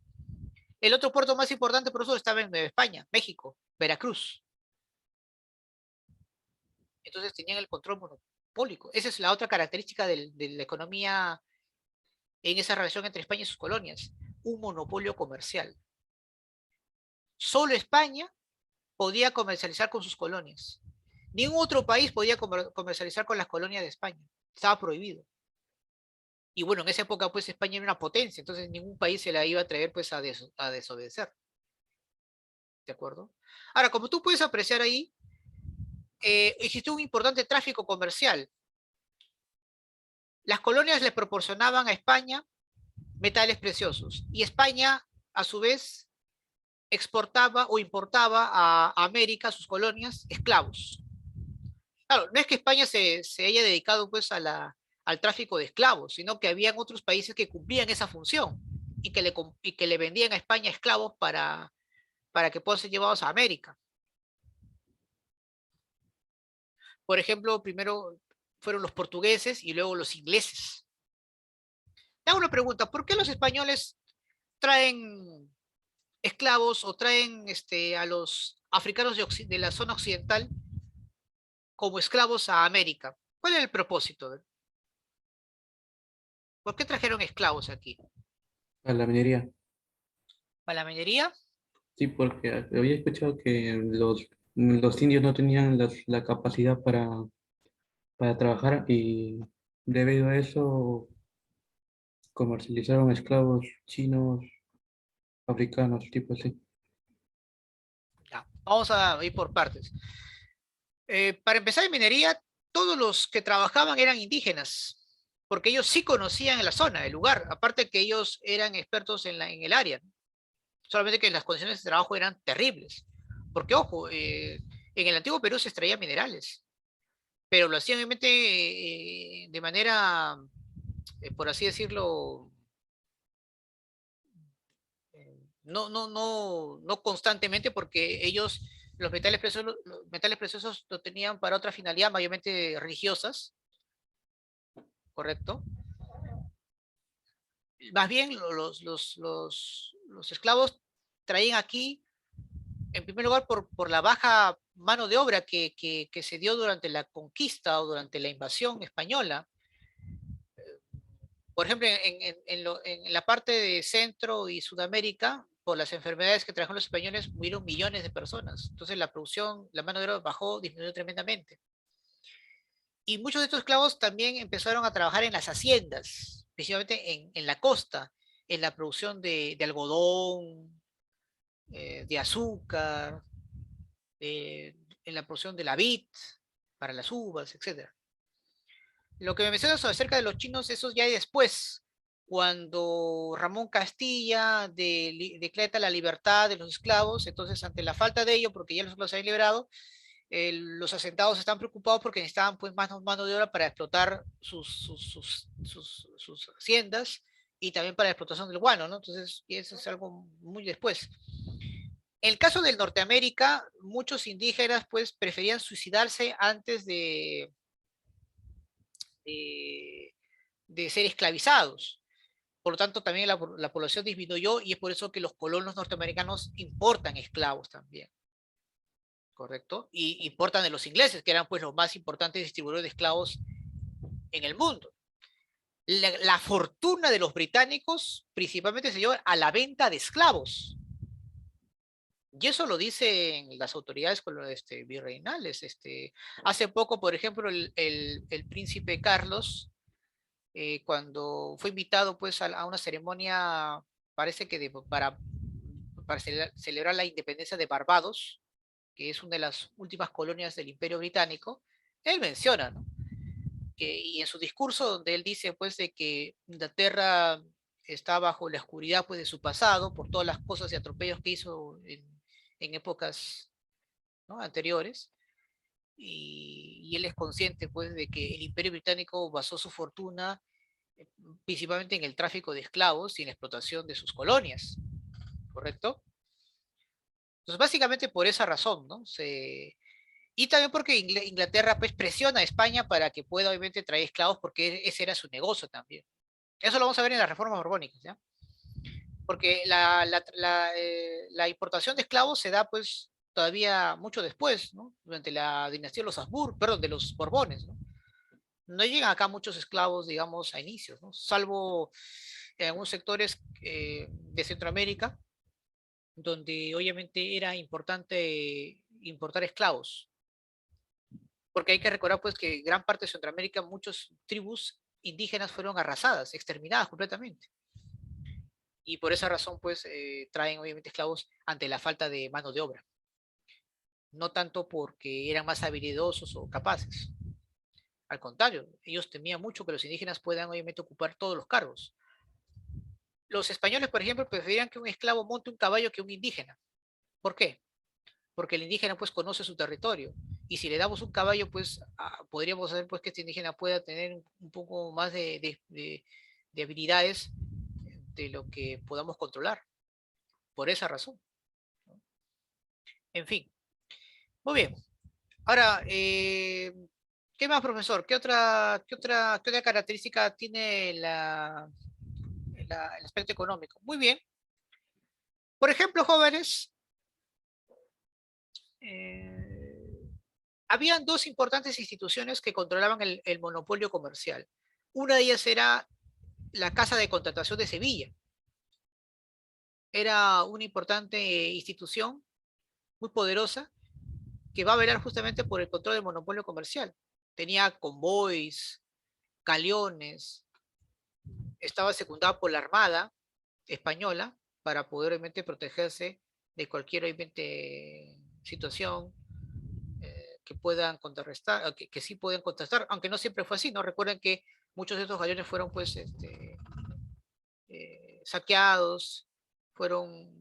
El otro puerto más importante, por eso, estaba en Nueva España, México, Veracruz. Entonces tenían el control monopólico. Esa es la otra característica de la economía en esa relación entre España y sus colonias, un monopolio comercial. Solo España podía comercializar con sus colonias. Ningún otro país podía comercializar con las colonias de España. Estaba prohibido. Y bueno, en esa época pues España era una potencia, entonces ningún país se la iba a atrever pues a desobedecer. ¿De acuerdo? Ahora, como tú puedes apreciar ahí, existió un importante tráfico comercial. Las colonias le proporcionaban a España metales preciosos y España, a su vez, exportaba o importaba a América, a sus colonias, esclavos. Claro, no es que España se haya dedicado pues al tráfico de esclavos, sino que habían otros países que cumplían esa función y que le vendían a España esclavos para que puedan ser llevados a América. Por ejemplo, primero fueron los portugueses y luego los ingleses. Te hago una pregunta, ¿por qué los españoles traen esclavos o traen a los africanos de la zona occidental como esclavos a América? ¿Cuál es el propósito? ¿Por qué trajeron esclavos aquí? A la minería. ¿Para la minería? Sí, porque había escuchado que los indios no tenían la capacidad para trabajar y debido a eso comercializaron esclavos chinos, africanos, tipo así. Ya, vamos a ir por partes. Para empezar en minería, todos los que trabajaban eran indígenas, porque ellos sí conocían la zona, el lugar, aparte que ellos eran expertos en el área, ¿no? Solamente que las condiciones de trabajo eran terribles. Porque, ojo, en el antiguo Perú se extraían minerales, pero lo hacían obviamente de manera, por así decirlo, no constantemente, porque ellos los metales preciosos lo tenían para otra finalidad, mayormente religiosas, ¿correcto? Más bien los esclavos traían aquí, en primer lugar, por la baja mano de obra que se dio durante la conquista o durante la invasión española. Por ejemplo, en la parte de Centro y Sudamérica, por las enfermedades que trajeron los españoles, murieron millones de personas. Entonces la producción, la mano de obra bajó, disminuyó tremendamente. Y muchos de estos esclavos también empezaron a trabajar en las haciendas, principalmente en la costa, en la producción de algodón, de azúcar, en la producción de la vid, para las uvas, etcétera. Lo que me mencionas acerca de los chinos, eso ya después, cuando Ramón Castilla decreta la libertad de los esclavos, entonces ante la falta de ello, porque ya los esclavos se habían liberado, los asentados están preocupados porque necesitaban pues más mano de obra para explotar sus haciendas y también para la explotación del guano, ¿no? Entonces, y eso es algo muy después. En el caso del Norteamérica, muchos indígenas pues preferían suicidarse antes de, de ser esclavizados. Por lo tanto, también la población disminuyó y es por eso que los colonos norteamericanos importan esclavos también, ¿correcto? Y importan de los ingleses, que eran pues los más importantes distribuidores de esclavos en el mundo. La fortuna de los británicos principalmente se dio a la venta de esclavos. Y eso lo dicen las autoridades virreinales. Hace poco, por ejemplo, el príncipe Carlos, cuando fue invitado pues a una ceremonia, parece que para celebrar la independencia de Barbados, que es una de las últimas colonias del Imperio Británico, él menciona, ¿no? Y en su discurso donde él dice pues de que Inglaterra está bajo la oscuridad pues de su pasado por todas las cosas y atropellos que hizo en épocas, ¿no?, anteriores, y él es consciente pues de que el Imperio Británico basó su fortuna principalmente en el tráfico de esclavos y en la explotación de sus colonias, ¿correcto? Entonces básicamente por esa razón, ¿no? Y también porque Inglaterra pues presiona a España para que pueda obviamente traer esclavos porque ese era su negocio también. Eso lo vamos a ver en las reformas borbónicas, ¿ya? Porque la importación de esclavos se da pues todavía mucho después, ¿no? Durante la dinastía de los Habsburgo, perdón, de los Borbones, ¿no? No llegan acá muchos esclavos, digamos, a inicios, ¿no? Salvo en algunos sectores de Centroamérica, donde obviamente era importante importar esclavos, porque hay que recordar pues que gran parte de Centroamérica, muchas tribus indígenas fueron arrasadas, exterminadas completamente. Y por esa razón pues traen obviamente esclavos ante la falta de mano de obra, no tanto porque eran más habilidosos o capaces. Al contrario, ellos temían mucho que los indígenas puedan obviamente ocupar todos los cargos. Los españoles, por ejemplo, preferían que un esclavo monte un caballo que un indígena. ¿Por qué? Porque el indígena pues conoce su territorio. Y si le damos un caballo, pues podríamos hacer pues que este indígena pueda tener un poco más de habilidades de lo que podamos controlar. Por esa razón. En fin. Muy bien. Ahora, ¿qué más, profesor? ¿Qué otra característica tiene el aspecto económico? Muy bien. Por ejemplo, jóvenes, eh, habían dos importantes instituciones que controlaban el monopolio comercial. Una de ellas era la Casa de Contratación de Sevilla. Era una importante institución muy poderosa que va a velar justamente por el control del monopolio comercial. Tenía convoys, galeones, estaba secundada por la Armada española para poder obviamente protegerse de cualquier obviamente situación que puedan contrarrestar, que sí pueden contrastar, aunque no siempre fue así, ¿no? Recuerden que muchos de estos galeones fueron pues saqueados, fueron,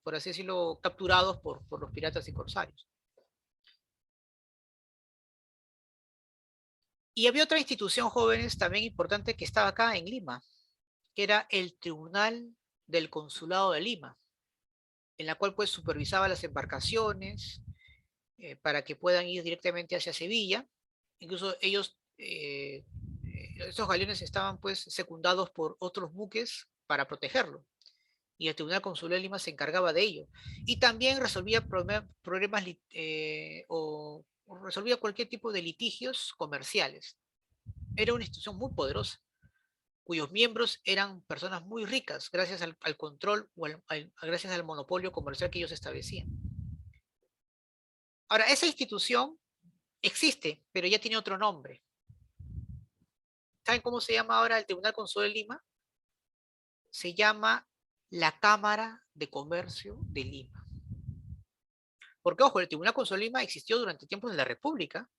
por así decirlo, capturados por los piratas y corsarios. Y había otra institución, jóvenes, también importante que estaba acá en Lima, que era el Tribunal del Consulado de Lima, en la cual pues supervisaba las embarcaciones para que puedan ir directamente hacia Sevilla. Incluso ellos, estos galeones estaban pues secundados por otros buques para protegerlo. Y el Tribunal Consular de Lima se encargaba de ello. Y también resolvía problemas o resolvía cualquier tipo de litigios comerciales. Era una institución muy poderosa, cuyos miembros eran personas muy ricas gracias al control o gracias al monopolio comercial que ellos establecían. Ahora, esa institución existe, pero ya tiene otro nombre. ¿Saben cómo se llama ahora el Tribunal Consular de Lima? Se llama la Cámara de Comercio de Lima. Porque, ojo, el Tribunal Consular de Lima existió durante tiempos de la República,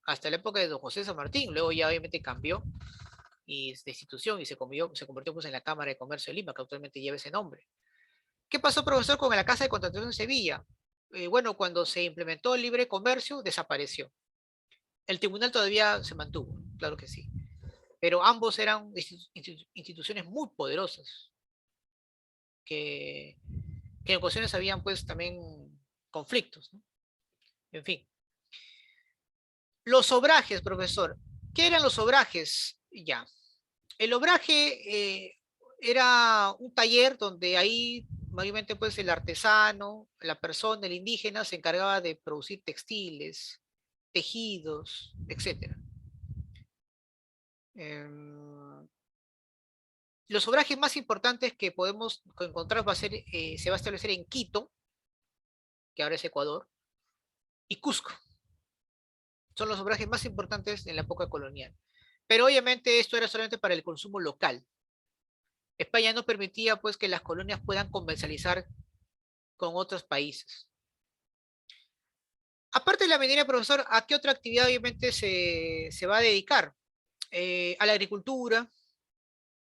hasta la época de don José San Martín. Luego ya obviamente cambió de institución y se convirtió pues, en la Cámara de Comercio de Lima, que actualmente lleva ese nombre. ¿Qué pasó, profesor, con la Casa de Contratación de Sevilla? Bueno, cuando se implementó el libre comercio, desapareció. El tribunal todavía se mantuvo, claro que sí. Pero ambos eran instituciones muy poderosas que que en ocasiones habían pues también conflictos, ¿no? En fin. Los obrajes, profesor. ¿Qué eran los obrajes? Ya. El obraje era un taller donde ahí, mayormente, pues el artesano, la persona, el indígena, se encargaba de producir textiles, tejidos, etcétera. Em, los obrajes más importantes que podemos encontrar se va a establecer en Quito, que ahora es Ecuador, y Cusco. Son los obrajes más importantes en la época colonial. Pero obviamente esto era solamente para el consumo local. España no permitía pues que las colonias puedan comercializar con otros países. Aparte de la minería, profesor, ¿a qué otra actividad obviamente se va a dedicar? A la agricultura,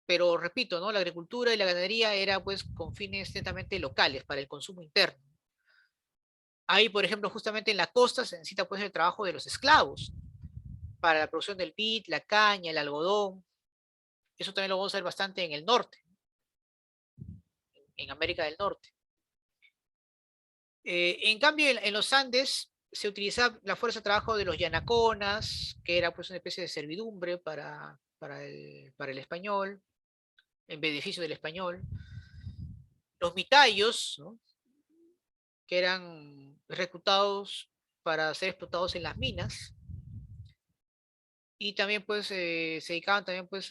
pero repito, ¿no? La agricultura y la ganadería era pues con fines netamente locales, para el consumo interno. Ahí, por ejemplo, justamente en la costa se necesita pues el trabajo de los esclavos para la producción del vid, la caña, el algodón. Eso también lo vamos a ver bastante en el norte, en América del Norte. En cambio, en los Andes se utiliza la fuerza de trabajo de los yanaconas, que era pues una especie de servidumbre para el español, en beneficio del español. Los mitayos, ¿no? Que eran reclutados para ser explotados en las minas. Y también pues se dedicaban también pues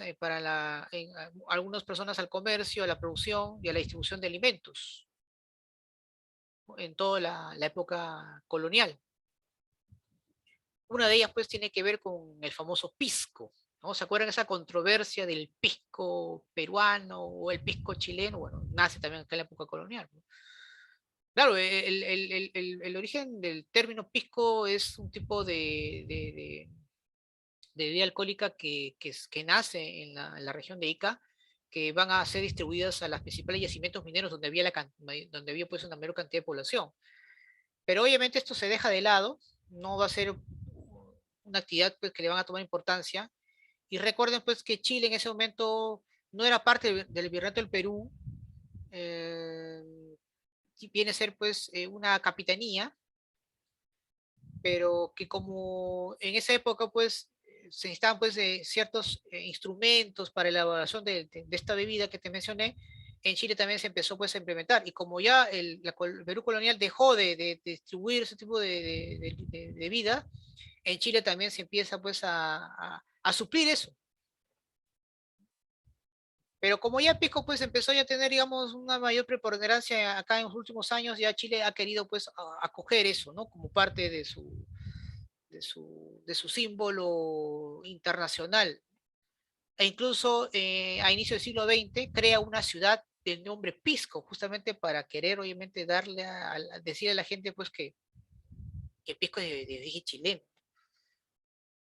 algunas personas al comercio, a la producción y a la distribución de alimentos en toda la época colonial. Una de ellas pues tiene que ver con el famoso pisco, ¿no? ¿Se acuerdan esa controversia del pisco peruano o el pisco chileno? Bueno, nace también acá en la época colonial, ¿no? Claro, el origen del término pisco es un tipo de bebida alcohólica que nace en la región de Ica, que van a ser distribuidas a los principales yacimientos mineros donde había pues una mayor cantidad de población. Pero obviamente esto se deja de lado, no va a ser una actividad pues, que le van a tomar importancia. Y recuerden pues que Chile en ese momento no era parte del Virreinato del Perú, eh, viene a ser pues una capitanía, pero que como en esa época pues se necesitaban pues ciertos instrumentos para la elaboración de esta bebida que te mencioné, en Chile también se empezó pues a implementar. Y como ya el Perú colonial dejó de distribuir ese tipo de bebida, en Chile también se empieza pues a suplir eso. Pero como ya Pisco pues empezó ya a tener, digamos, una mayor preponderancia acá en los últimos años, ya Chile ha querido pues acoger eso, ¿no? Como parte de su símbolo internacional. E incluso a inicio del siglo XX crea una ciudad del nombre Pisco, justamente para querer, obviamente, decir a la gente pues que Pisco es de origen chileno.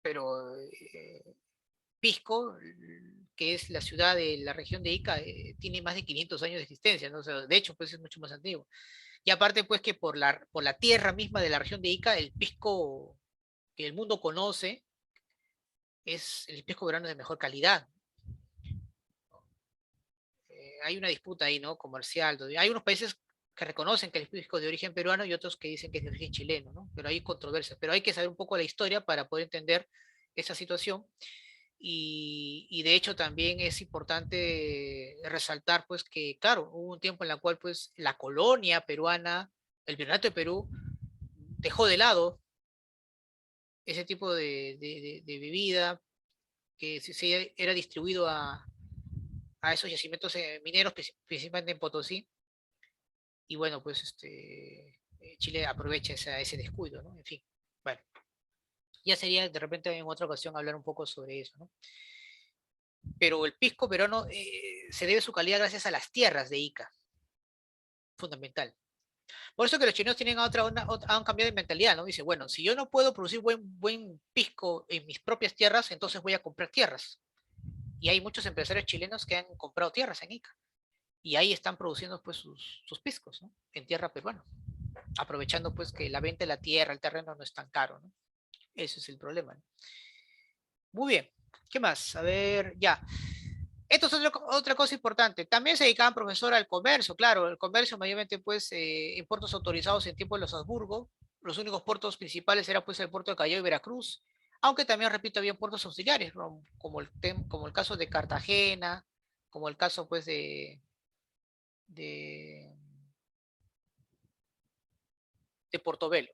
Pero Pisco, que es la ciudad de la región de Ica, tiene más de 500 años de existencia, ¿no? O sea, de hecho, pues es mucho más antiguo. Y aparte, pues que por la tierra misma de la región de Ica, el pisco que el mundo conoce es el pisco verano de mejor calidad. Hay una disputa ahí, ¿no? Comercial. Hay unos países que reconocen que el pisco es de origen peruano y otros que dicen que es de origen chileno, ¿no? Pero hay controversias. Pero hay que saber un poco la historia para poder entender esa situación. Y de hecho también es importante resaltar pues que, claro, hubo un tiempo en la cual pues la colonia peruana, el Virreinato de Perú, dejó de lado ese tipo de bebida que se era distribuido a esos yacimientos mineros, principalmente en Potosí, y bueno, pues Chile aprovecha ese descuido, ¿no? En fin, bueno, ya sería de repente en otra ocasión hablar un poco sobre eso, ¿no? Pero el pisco peruano se debe su calidad gracias a las tierras de Ica, fundamental. Por eso que los chinos tienen han cambiado de mentalidad, ¿no? Dice, bueno, si yo no puedo producir buen pisco en mis propias tierras, entonces voy a comprar tierras. Y hay muchos empresarios chilenos que han comprado tierras en Ica. Y ahí están produciendo pues sus piscos, ¿no? En tierra peruana, aprovechando pues que la venta de la tierra, el terreno no es tan caro, ¿no? Ese es el problema, ¿no? Muy bien, ¿qué más? A ver, ya. Esto es otra cosa importante. También se dedicaban profesor al comercio, claro, el comercio mayormente pues en puertos autorizados en tiempo de los Habsburgo. Los únicos puertos principales era pues el puerto de Callao y Veracruz, aunque también, repito, había puertos auxiliares, ¿no? Como el caso de Cartagena, como el caso pues de, de Portobelo.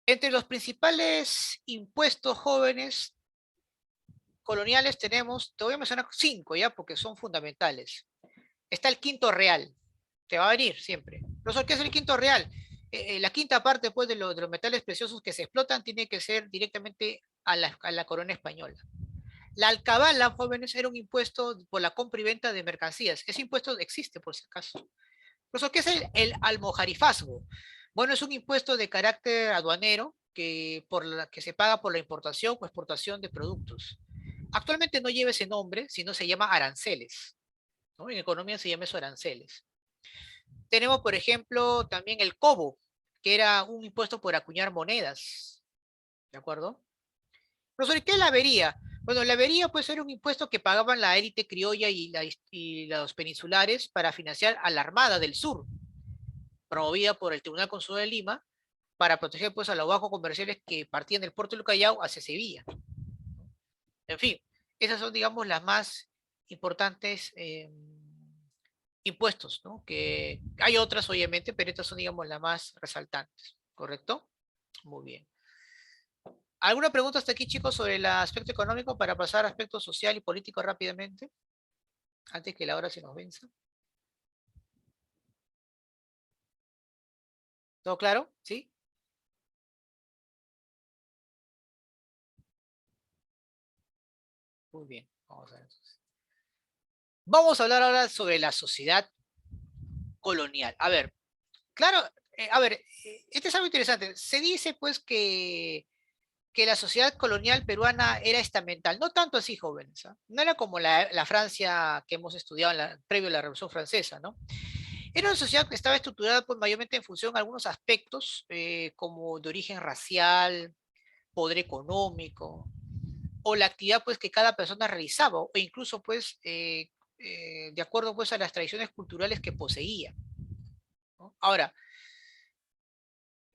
Entre los principales impuestos jóvenes coloniales tenemos, te voy a mencionar 5 ya, porque son fundamentales. Está el quinto real, te va a venir siempre. Profesor, ¿qué es el quinto real? La quinta parte pues, de los metales preciosos que se explotan tiene que ser directamente a la corona española. La alcabala, jóvenes, era un impuesto por la compra y venta de mercancías. Ese impuesto existe, por si acaso. Profesor, ¿qué es el almojarifazgo? Bueno, es un impuesto de carácter aduanero que se paga por la importación o exportación de productos. Actualmente no lleva ese nombre, sino se llama aranceles, ¿no? En economía se llama eso aranceles. Tenemos, por ejemplo, también el cobo, que era un impuesto por acuñar monedas, ¿de acuerdo? Profesor, ¿y qué es la avería? Bueno, la avería pues era un impuesto que pagaban la élite criolla y los peninsulares para financiar a la Armada del Sur, promovida por el Tribunal Consular de Lima, para proteger pues a los bajos comerciales que partían del puerto del Callao hacia Sevilla. En fin, esas son, digamos, las más importantes impuestos, ¿no? Que hay otras, obviamente, pero estas son, digamos, las más resaltantes, ¿correcto? Muy bien. ¿Alguna pregunta hasta aquí, chicos, sobre el aspecto económico para pasar a aspecto social y político rápidamente, antes que la hora se nos venza? ¿Todo claro? ¿Sí? Muy bien, vamos a ver entonces. Vamos a hablar ahora sobre la sociedad colonial. A ver, claro, este es algo interesante. Se dice, pues, que la sociedad colonial peruana era estamental. No tanto así, jóvenes. ¿Ah? No era como la Francia que hemos estudiado previo a la Revolución Francesa, ¿no? Era una sociedad que estaba estructurada pues, mayormente en función de algunos aspectos, como de origen racial, poder económico, o la actividad pues, que cada persona realizaba, o incluso pues, de acuerdo pues, a las tradiciones culturales que poseía. ¿No? Ahora,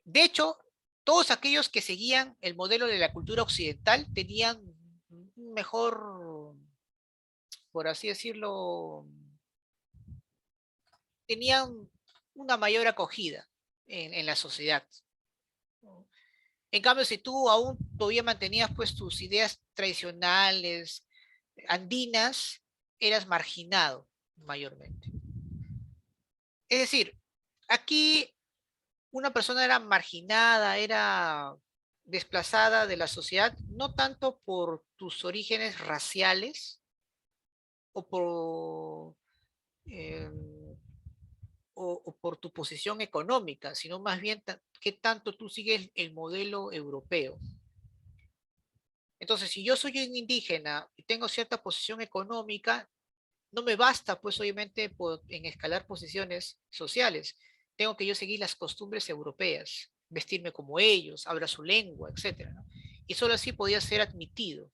de hecho, todos aquellos que seguían el modelo de la cultura occidental tenían un mejor, por así decirlo, tenían una mayor acogida en la sociedad. En cambio, si tú aún todavía mantenías pues tus ideas tradicionales, andinas, eras marginado mayormente. Es decir, aquí una persona era marginada, era desplazada de la sociedad, no tanto por tus orígenes raciales o por, eh, o por tu posición económica, sino más bien qué tanto tú sigues el modelo europeo. Entonces, si yo soy un indígena y tengo cierta posición económica, no me basta, pues obviamente, en escalar posiciones sociales. Tengo que yo seguir las costumbres europeas, vestirme como ellos, hablar su lengua, etcétera, ¿no? Y solo así podía ser admitido,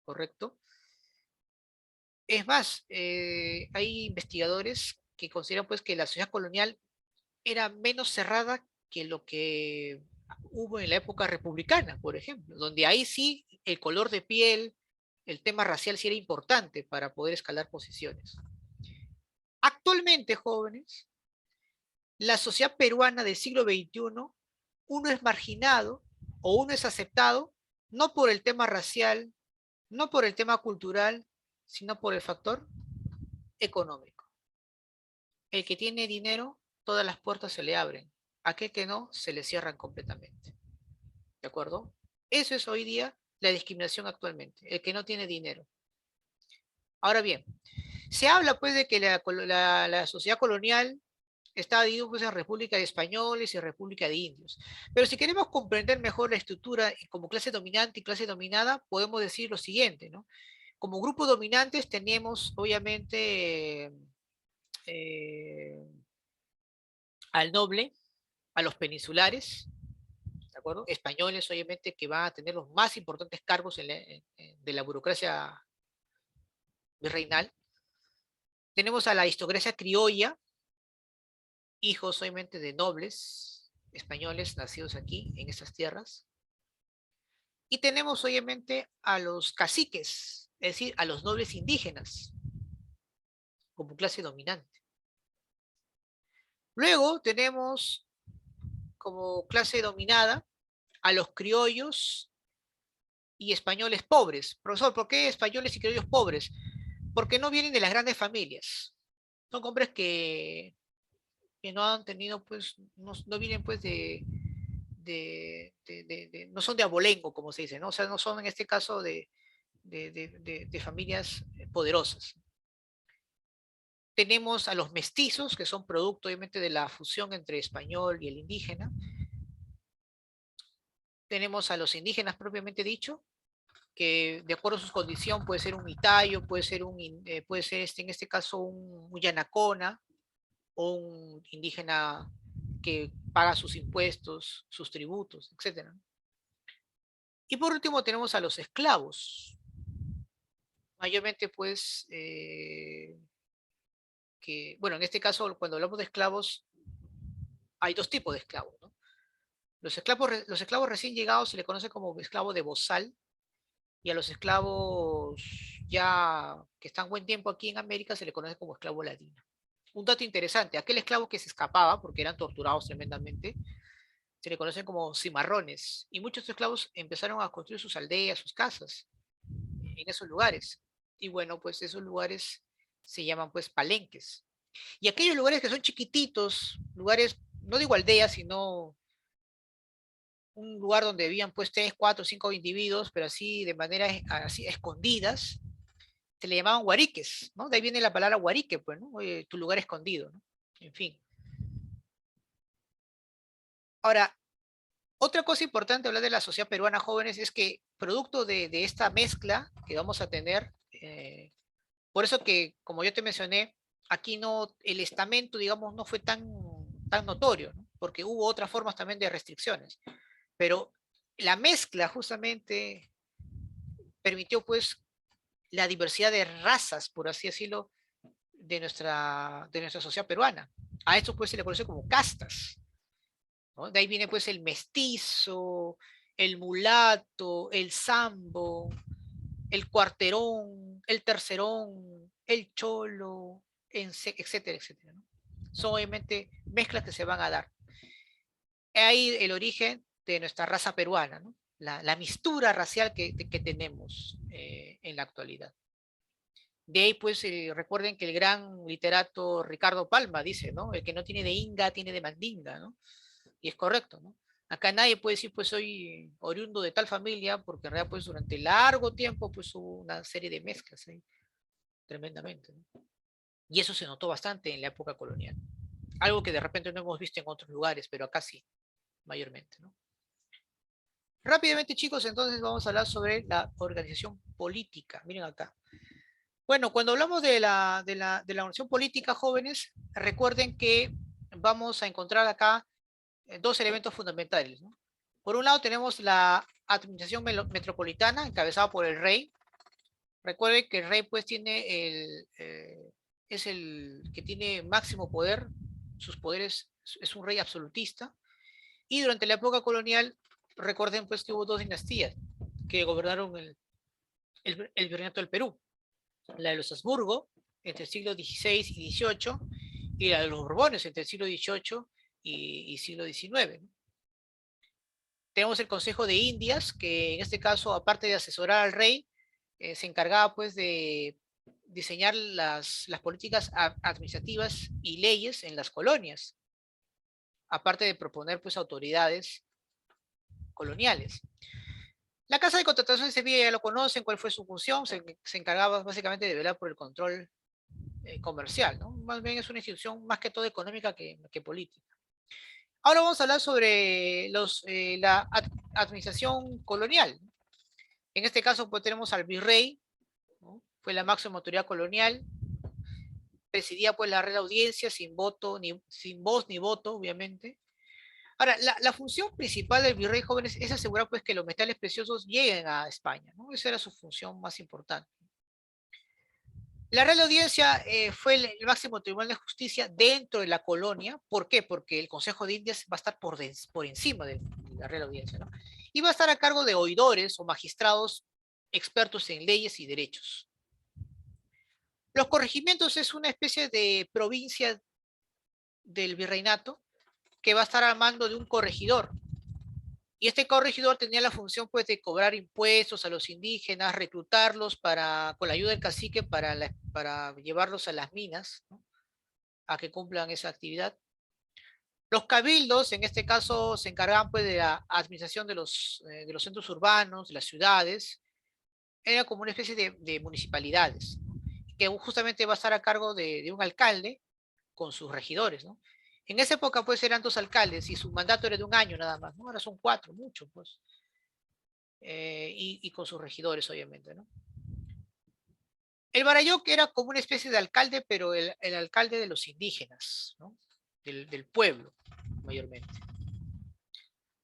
¿correcto? Es más, hay investigadores que consideran pues que la sociedad colonial era menos cerrada que lo que hubo en la época republicana, por ejemplo, donde ahí sí el color de piel, el tema racial sí era importante para poder escalar posiciones. Actualmente, jóvenes, la sociedad peruana del siglo XXI, uno es marginado o uno es aceptado no por el tema racial, no por el tema cultural, sino por el factor económico. El que tiene dinero, todas las puertas se le abren. Aquel que no, se le cierran completamente. ¿De acuerdo? Eso es hoy día la discriminación actualmente, el que no tiene dinero. Ahora bien, se habla pues de que la sociedad colonial está dividido pues, en República de Españoles y República de Indios. Pero si queremos comprender mejor la estructura como clase dominante y clase dominada, podemos decir lo siguiente, ¿no? Como grupos dominantes tenemos, obviamente, eh, al noble, a los peninsulares, ¿de acuerdo? Españoles, obviamente, que van a tener los más importantes cargos de la burocracia virreinal. Tenemos a la aristocracia criolla, hijos obviamente de nobles españoles nacidos aquí, en estas tierras. Y tenemos obviamente a los caciques, es decir, a los nobles indígenas, como clase dominante. Luego tenemos como clase dominada a los criollos y españoles pobres. Profesor, ¿por qué españoles y criollos pobres? Porque no vienen de las grandes familias. Son hombres que no han tenido, pues, no vienen pues no son de abolengo, como se dice, ¿no? O sea, no son en este caso de familias poderosas. Tenemos a los mestizos, que son producto obviamente de la fusión entre español y el indígena. Tenemos a los indígenas propiamente dicho, que de acuerdo a su condición puede ser un itayo, puede ser en este caso un yanacona o un indígena que paga sus impuestos, sus tributos, etc. Y por último tenemos a los esclavos, mayormente pues que, bueno, en este caso cuando hablamos de esclavos hay dos tipos de esclavos, ¿no? Los esclavos recién llegados se le conoce como esclavo de bozal, y a los esclavos ya que están buen tiempo aquí en América se le conoce como esclavo ladino. Un dato interesante, aquel esclavo que se escapaba, porque eran torturados tremendamente, se le conocen como cimarrones, y muchos esclavos empezaron a construir sus aldeas, sus casas, en esos lugares. Y bueno, pues esos lugares se llaman pues palenques. Y aquellos lugares que son chiquititos, lugares, no digo aldeas, sino un lugar donde vivían pues 3, 4, 5 individuos, pero así de manera así escondidas, se le llamaban huariques, ¿no? De ahí viene la palabra huarique, pues, ¿no? Tu lugar escondido, ¿no? En fin. Ahora, otra cosa importante hablar de la sociedad peruana, jóvenes, es que producto de esta mezcla que vamos a tener, por eso que, como yo te mencioné, aquí no, el estamento, digamos, no fue tan notorio, ¿no? Porque hubo otras formas también de restricciones, pero la mezcla justamente permitió pues la diversidad de razas, por así decirlo, de nuestra sociedad peruana. A esto pues se le conoce como castas, ¿no? De ahí viene pues el mestizo, el mulato, el sambo, el cuarterón, el tercerón, el cholo, etcétera, etcétera, ¿no? Son obviamente mezclas que se van a dar. Ahí el origen de nuestra raza peruana, ¿no? La mistura racial que tenemos en la actualidad. De ahí, pues, recuerden que el gran literato Ricardo Palma dice, ¿no? El que no tiene de Inga, tiene de Mandinga, ¿no? Y es correcto, ¿no? Acá nadie puede decir, pues, soy oriundo de tal familia, porque en realidad, pues, durante largo tiempo, pues, hubo una serie de mezclas ahí, tremendamente, ¿no? Y eso se notó bastante en la época colonial. Algo que de repente no hemos visto en otros lugares, pero acá sí, mayormente, ¿no? Rápidamente, chicos, entonces vamos a hablar sobre la organización política. Miren acá. Bueno, cuando hablamos de la organización política, jóvenes, recuerden que vamos a encontrar acá dos elementos fundamentales, ¿no? Por un lado tenemos la administración metropolitana encabezada por el rey. Recuerden que el rey pues es el que tiene máximo poder, sus poderes, es un rey absolutista. Y durante la época colonial, recuerden pues que hubo dos dinastías que gobernaron el virreinato del Perú: la de los Habsburgo entre el siglo XVI y XVIII, y la de los Borbones entre el siglo XVIII y siglo XIX, ¿no? Tenemos el Consejo de Indias, que en este caso, aparte de asesorar al rey, se encargaba pues de diseñar las políticas administrativas y leyes en las colonias, aparte de proponer pues autoridades coloniales. La Casa de Contratación de Sevilla ya lo conocen, cuál fue su función, se encargaba básicamente de velar por el control comercial, ¿no? Más bien es una institución más que todo económica que política. Ahora vamos a hablar sobre la administración colonial. En este caso pues tenemos al virrey, ¿no? Fue la máxima autoridad colonial, presidía pues la Real Audiencia sin voz ni voto, obviamente. Ahora, la función principal del virrey, jóvenes, es asegurar pues que los metales preciosos lleguen a España, ¿no? Esa era su función más importante. La Real Audiencia fue el máximo tribunal de justicia dentro de la colonia. ¿Por qué? Porque el Consejo de Indias va a estar por encima de la Real Audiencia, ¿no? Y va a estar a cargo de oidores o magistrados expertos en leyes y derechos. Los corregimientos es una especie de provincia del virreinato que va a estar al mando de un corregidor. Y este corregidor tenía la función pues de cobrar impuestos a los indígenas, reclutarlos con la ayuda del cacique para llevarlos a las minas, ¿no? A que cumplan esa actividad. Los cabildos, en este caso, se encargaban pues de la administración de los centros urbanos, de las ciudades. Era como una especie de municipalidades, que justamente va a estar a cargo de un alcalde con sus regidores, ¿no? En esa época, pues, eran 2 alcaldes y su mandato era de 1 año nada más, ¿no? Ahora son 4, mucho, pues. Y con sus regidores, obviamente, ¿no? El Barayoc era como una especie de alcalde, pero el alcalde de los indígenas, ¿no? Del pueblo, mayormente.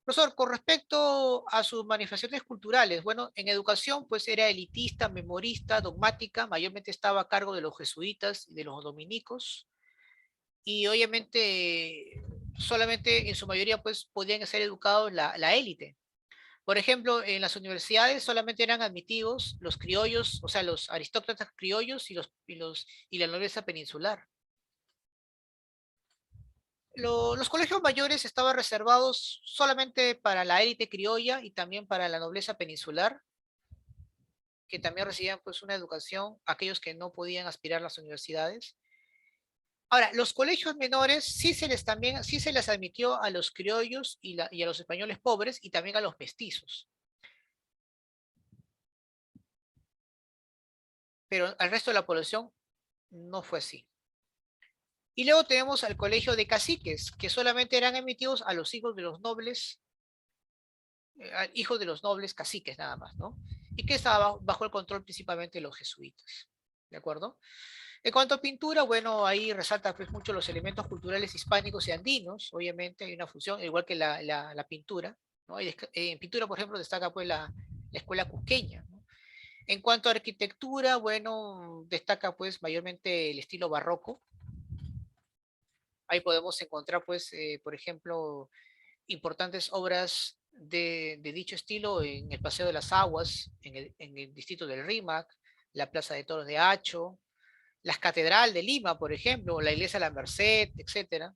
Profesor, con respecto a sus manifestaciones culturales, bueno, en educación pues era elitista, memorista, dogmática, mayormente estaba a cargo de los jesuitas y de los dominicos, y obviamente solamente en su mayoría pues podían ser educados la élite. Por ejemplo, en las universidades solamente eran admitidos los criollos, o sea, los aristócratas criollos y la nobleza peninsular. Los colegios mayores estaban reservados solamente para la élite criolla y también para la nobleza peninsular, que también recibían pues una educación, aquellos que no podían aspirar a las universidades. Ahora, los colegios menores sí se les admitió a los criollos y a los españoles pobres y también a los mestizos, pero al resto de la población no fue así. Y luego tenemos al colegio de caciques, que solamente eran emitidos a los hijos de los nobles, hijos de los nobles caciques nada más, ¿no? Y que estaba bajo el control principalmente de los jesuitas, ¿de acuerdo? En cuanto a pintura, bueno, ahí resalta pues mucho los elementos culturales hispánicos y andinos, obviamente hay una función, igual que la pintura, ¿no? En pintura, por ejemplo, destaca pues la escuela cusqueña, ¿no? En cuanto a arquitectura, bueno, destaca pues mayormente el estilo barroco. Ahí podemos encontrar pues, por ejemplo, importantes obras de dicho estilo en el Paseo de las Aguas, en el distrito del Rímac, la Plaza de Toros de Hacho, la Catedral de Lima, por ejemplo, la Iglesia de la Merced, etcétera.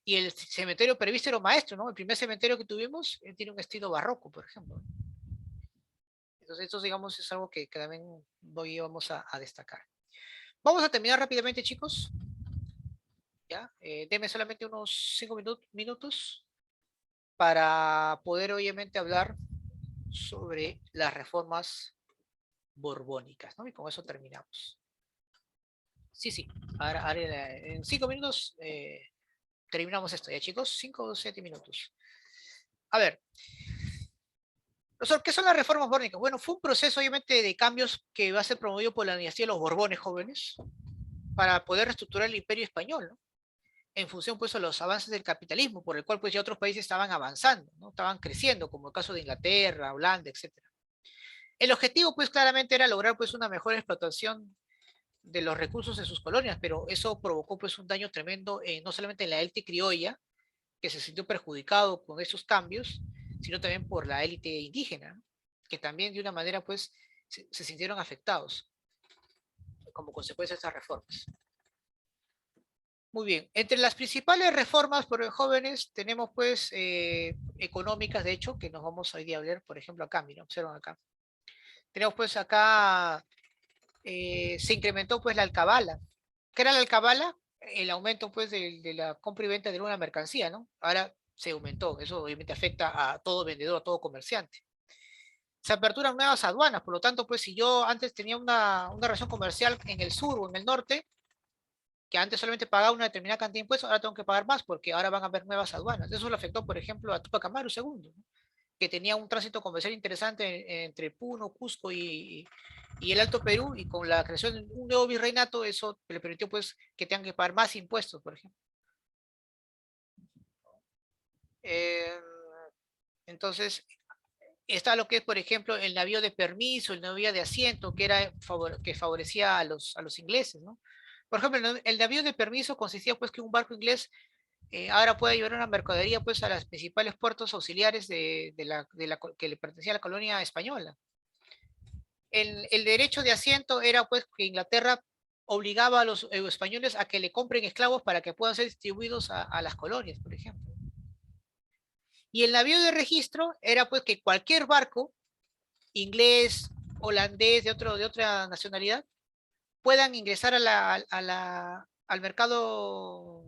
Y el cementerio Presbítero Maestro, ¿no? El primer cementerio que tuvimos tiene un estilo barroco, por ejemplo. Entonces, esto, digamos, es algo que también vamos a destacar. Vamos a terminar rápidamente, chicos. ¿Ya? Denme solamente unos 5 minutos para poder, obviamente, hablar sobre las reformas borbónicas, ¿no? Y con eso terminamos. Sí, sí. Ahora, en 5 minutos terminamos esto, ¿ya, chicos? 5 o 7 minutos. A ver, profesor, ¿qué son las reformas borbónicas? Bueno, fue un proceso, obviamente, de cambios que va a ser promovido por la dinastía de los Borbones jóvenes para poder reestructurar el imperio español, ¿no? En función, pues, a los avances del capitalismo, por el cual, pues, ya otros países estaban avanzando, ¿no? Estaban creciendo, como el caso de Inglaterra, Holanda, etcétera. El objetivo, pues, claramente era lograr, pues, una mejor explotación de los recursos de sus colonias, pero eso provocó, pues, un daño tremendo, no solamente en la élite criolla, que se sintió perjudicado con esos cambios, sino también por la élite indígena, ¿no? Que también de una manera pues se sintieron afectados como consecuencia de estas reformas. Muy bien, entre las principales reformas por los jóvenes tenemos pues económicas, de hecho, que nos vamos hoy día a ver, por ejemplo, acá, miren, observan acá. Tenemos pues acá, se incrementó pues la alcabala. ¿Qué era la alcabala? El aumento pues de la compra y venta de una mercancía, ¿no? Ahora se aumentó, eso obviamente afecta a todo vendedor, a todo comerciante. Se aperturan nuevas aduanas, por lo tanto, pues si yo antes tenía una relación comercial en el sur o en el norte, que antes solamente pagaba una determinada cantidad de impuestos, ahora tengo que pagar más porque ahora van a haber nuevas aduanas. Eso le afectó, por ejemplo, a Tupac Amaru II, ¿no? Que tenía un tránsito comercial interesante entre Puno, Cusco y el Alto Perú, y con la creación de un nuevo virreinato, eso le permitió pues que tengan que pagar más impuestos, por ejemplo. Eh, entonces, Está lo que es, por ejemplo, el navío de permiso, el navío de asiento, que era que favorecía a los ingleses, ¿no? Por ejemplo, el navío de permiso consistía pues que un barco inglés ahora puede llevar una mercadería pues a los principales puertos auxiliares que le pertenecía a la colonia española. El derecho de asiento era pues que Inglaterra obligaba a los españoles a que le compren esclavos para que puedan ser distribuidos a las colonias, por ejemplo. Y el navío de registro era pues que cualquier barco, inglés, holandés, de otra nacionalidad, puedan ingresar al mercado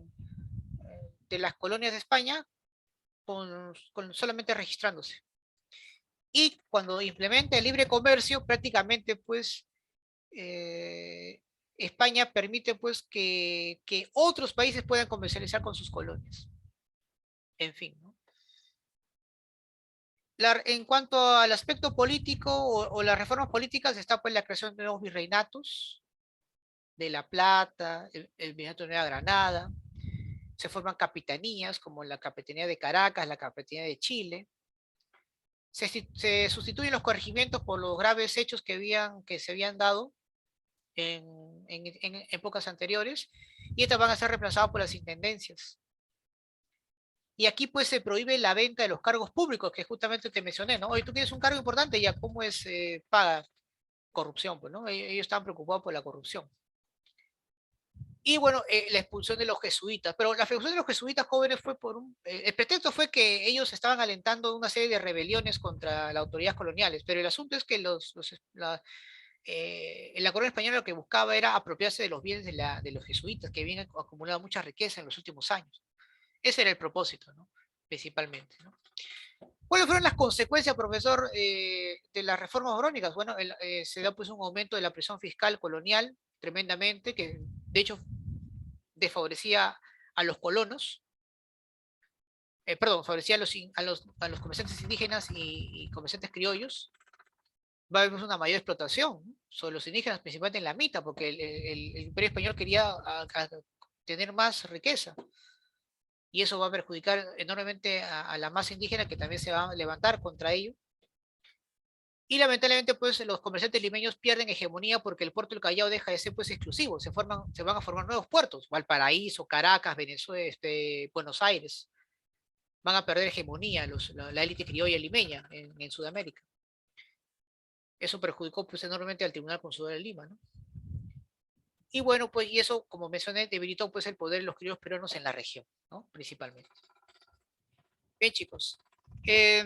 de las colonias de España con solamente registrándose. Y cuando implementa el libre comercio, prácticamente pues España permite pues que otros países puedan comercializar con sus colonias. En fin, ¿no? En cuanto al aspecto político o las reformas políticas, está pues la creación de nuevos virreinatos, de La Plata, el virreinato de Nueva Granada, se forman capitanías como la Capitanía de Caracas, la Capitanía de Chile, se sustituyen los corregimientos por los graves hechos que se habían dado en épocas anteriores, y estas van a ser reemplazadas por las intendencias. Y aquí pues se prohíbe la venta de los cargos públicos, que justamente te mencioné, ¿no? Oye, tú tienes un cargo importante, ya cómo es paga corrupción, pues, ¿no? Ellos estaban preocupados por la corrupción. Y bueno, la expulsión de los jesuitas, pero la expulsión de los jesuitas jóvenes fue el pretexto fue que ellos estaban alentando una serie de rebeliones contra las autoridades coloniales, pero el asunto es que la corona española lo que buscaba era apropiarse de los bienes de los jesuitas, que habían acumulado mucha riqueza en los últimos años. Ese era el propósito, ¿no? Principalmente, ¿no? ¿Cuáles fueron las consecuencias, profesor, de las reformas borónicas? Bueno, se da pues un aumento de la presión fiscal colonial tremendamente, que de hecho desfavorecía a los colonos, perdón, favorecía a los comerciantes indígenas y comerciantes criollos. Va a haber una mayor explotación, ¿no? Sobre los indígenas, principalmente en la mitad, porque el imperio español quería tener más riqueza. Y eso va a perjudicar enormemente a la masa indígena que también se va a levantar contra ello. Y lamentablemente, pues los comerciantes limeños pierden hegemonía porque el puerto del Callao deja de ser pues exclusivo. Se van a formar nuevos puertos, Valparaíso, Caracas, Venezuela, Buenos Aires. Van a perder hegemonía la élite criolla limeña en Sudamérica. Eso perjudicó pues enormemente al Tribunal Consular de Lima, ¿no? Y bueno, pues y eso, como mencioné, debilitó pues el poder de los criollos peruanos en la región, ¿no? Principalmente. Bien, chicos. Eh,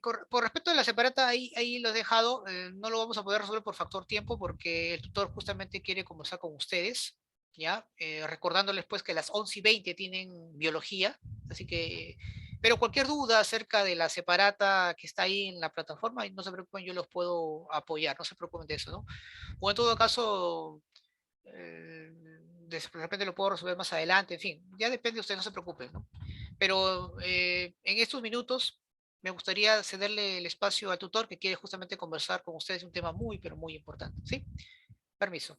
por respecto a la separata, ahí lo he dejado. No lo vamos a poder resolver por factor tiempo porque el tutor justamente quiere conversar con ustedes, ¿ya? Recordándoles pues que a las 11:20 tienen biología, así que, pero cualquier duda acerca de la separata que está ahí en la plataforma, no se preocupen, yo los puedo apoyar, no se preocupen de eso, ¿no? O en todo caso, de repente lo puedo resolver más adelante, en fin, ya depende de ustedes, no se preocupen, ¿no? Pero en estos minutos me gustaría cederle el espacio al tutor que quiere justamente conversar con ustedes un tema muy, pero muy importante, ¿sí? Permiso.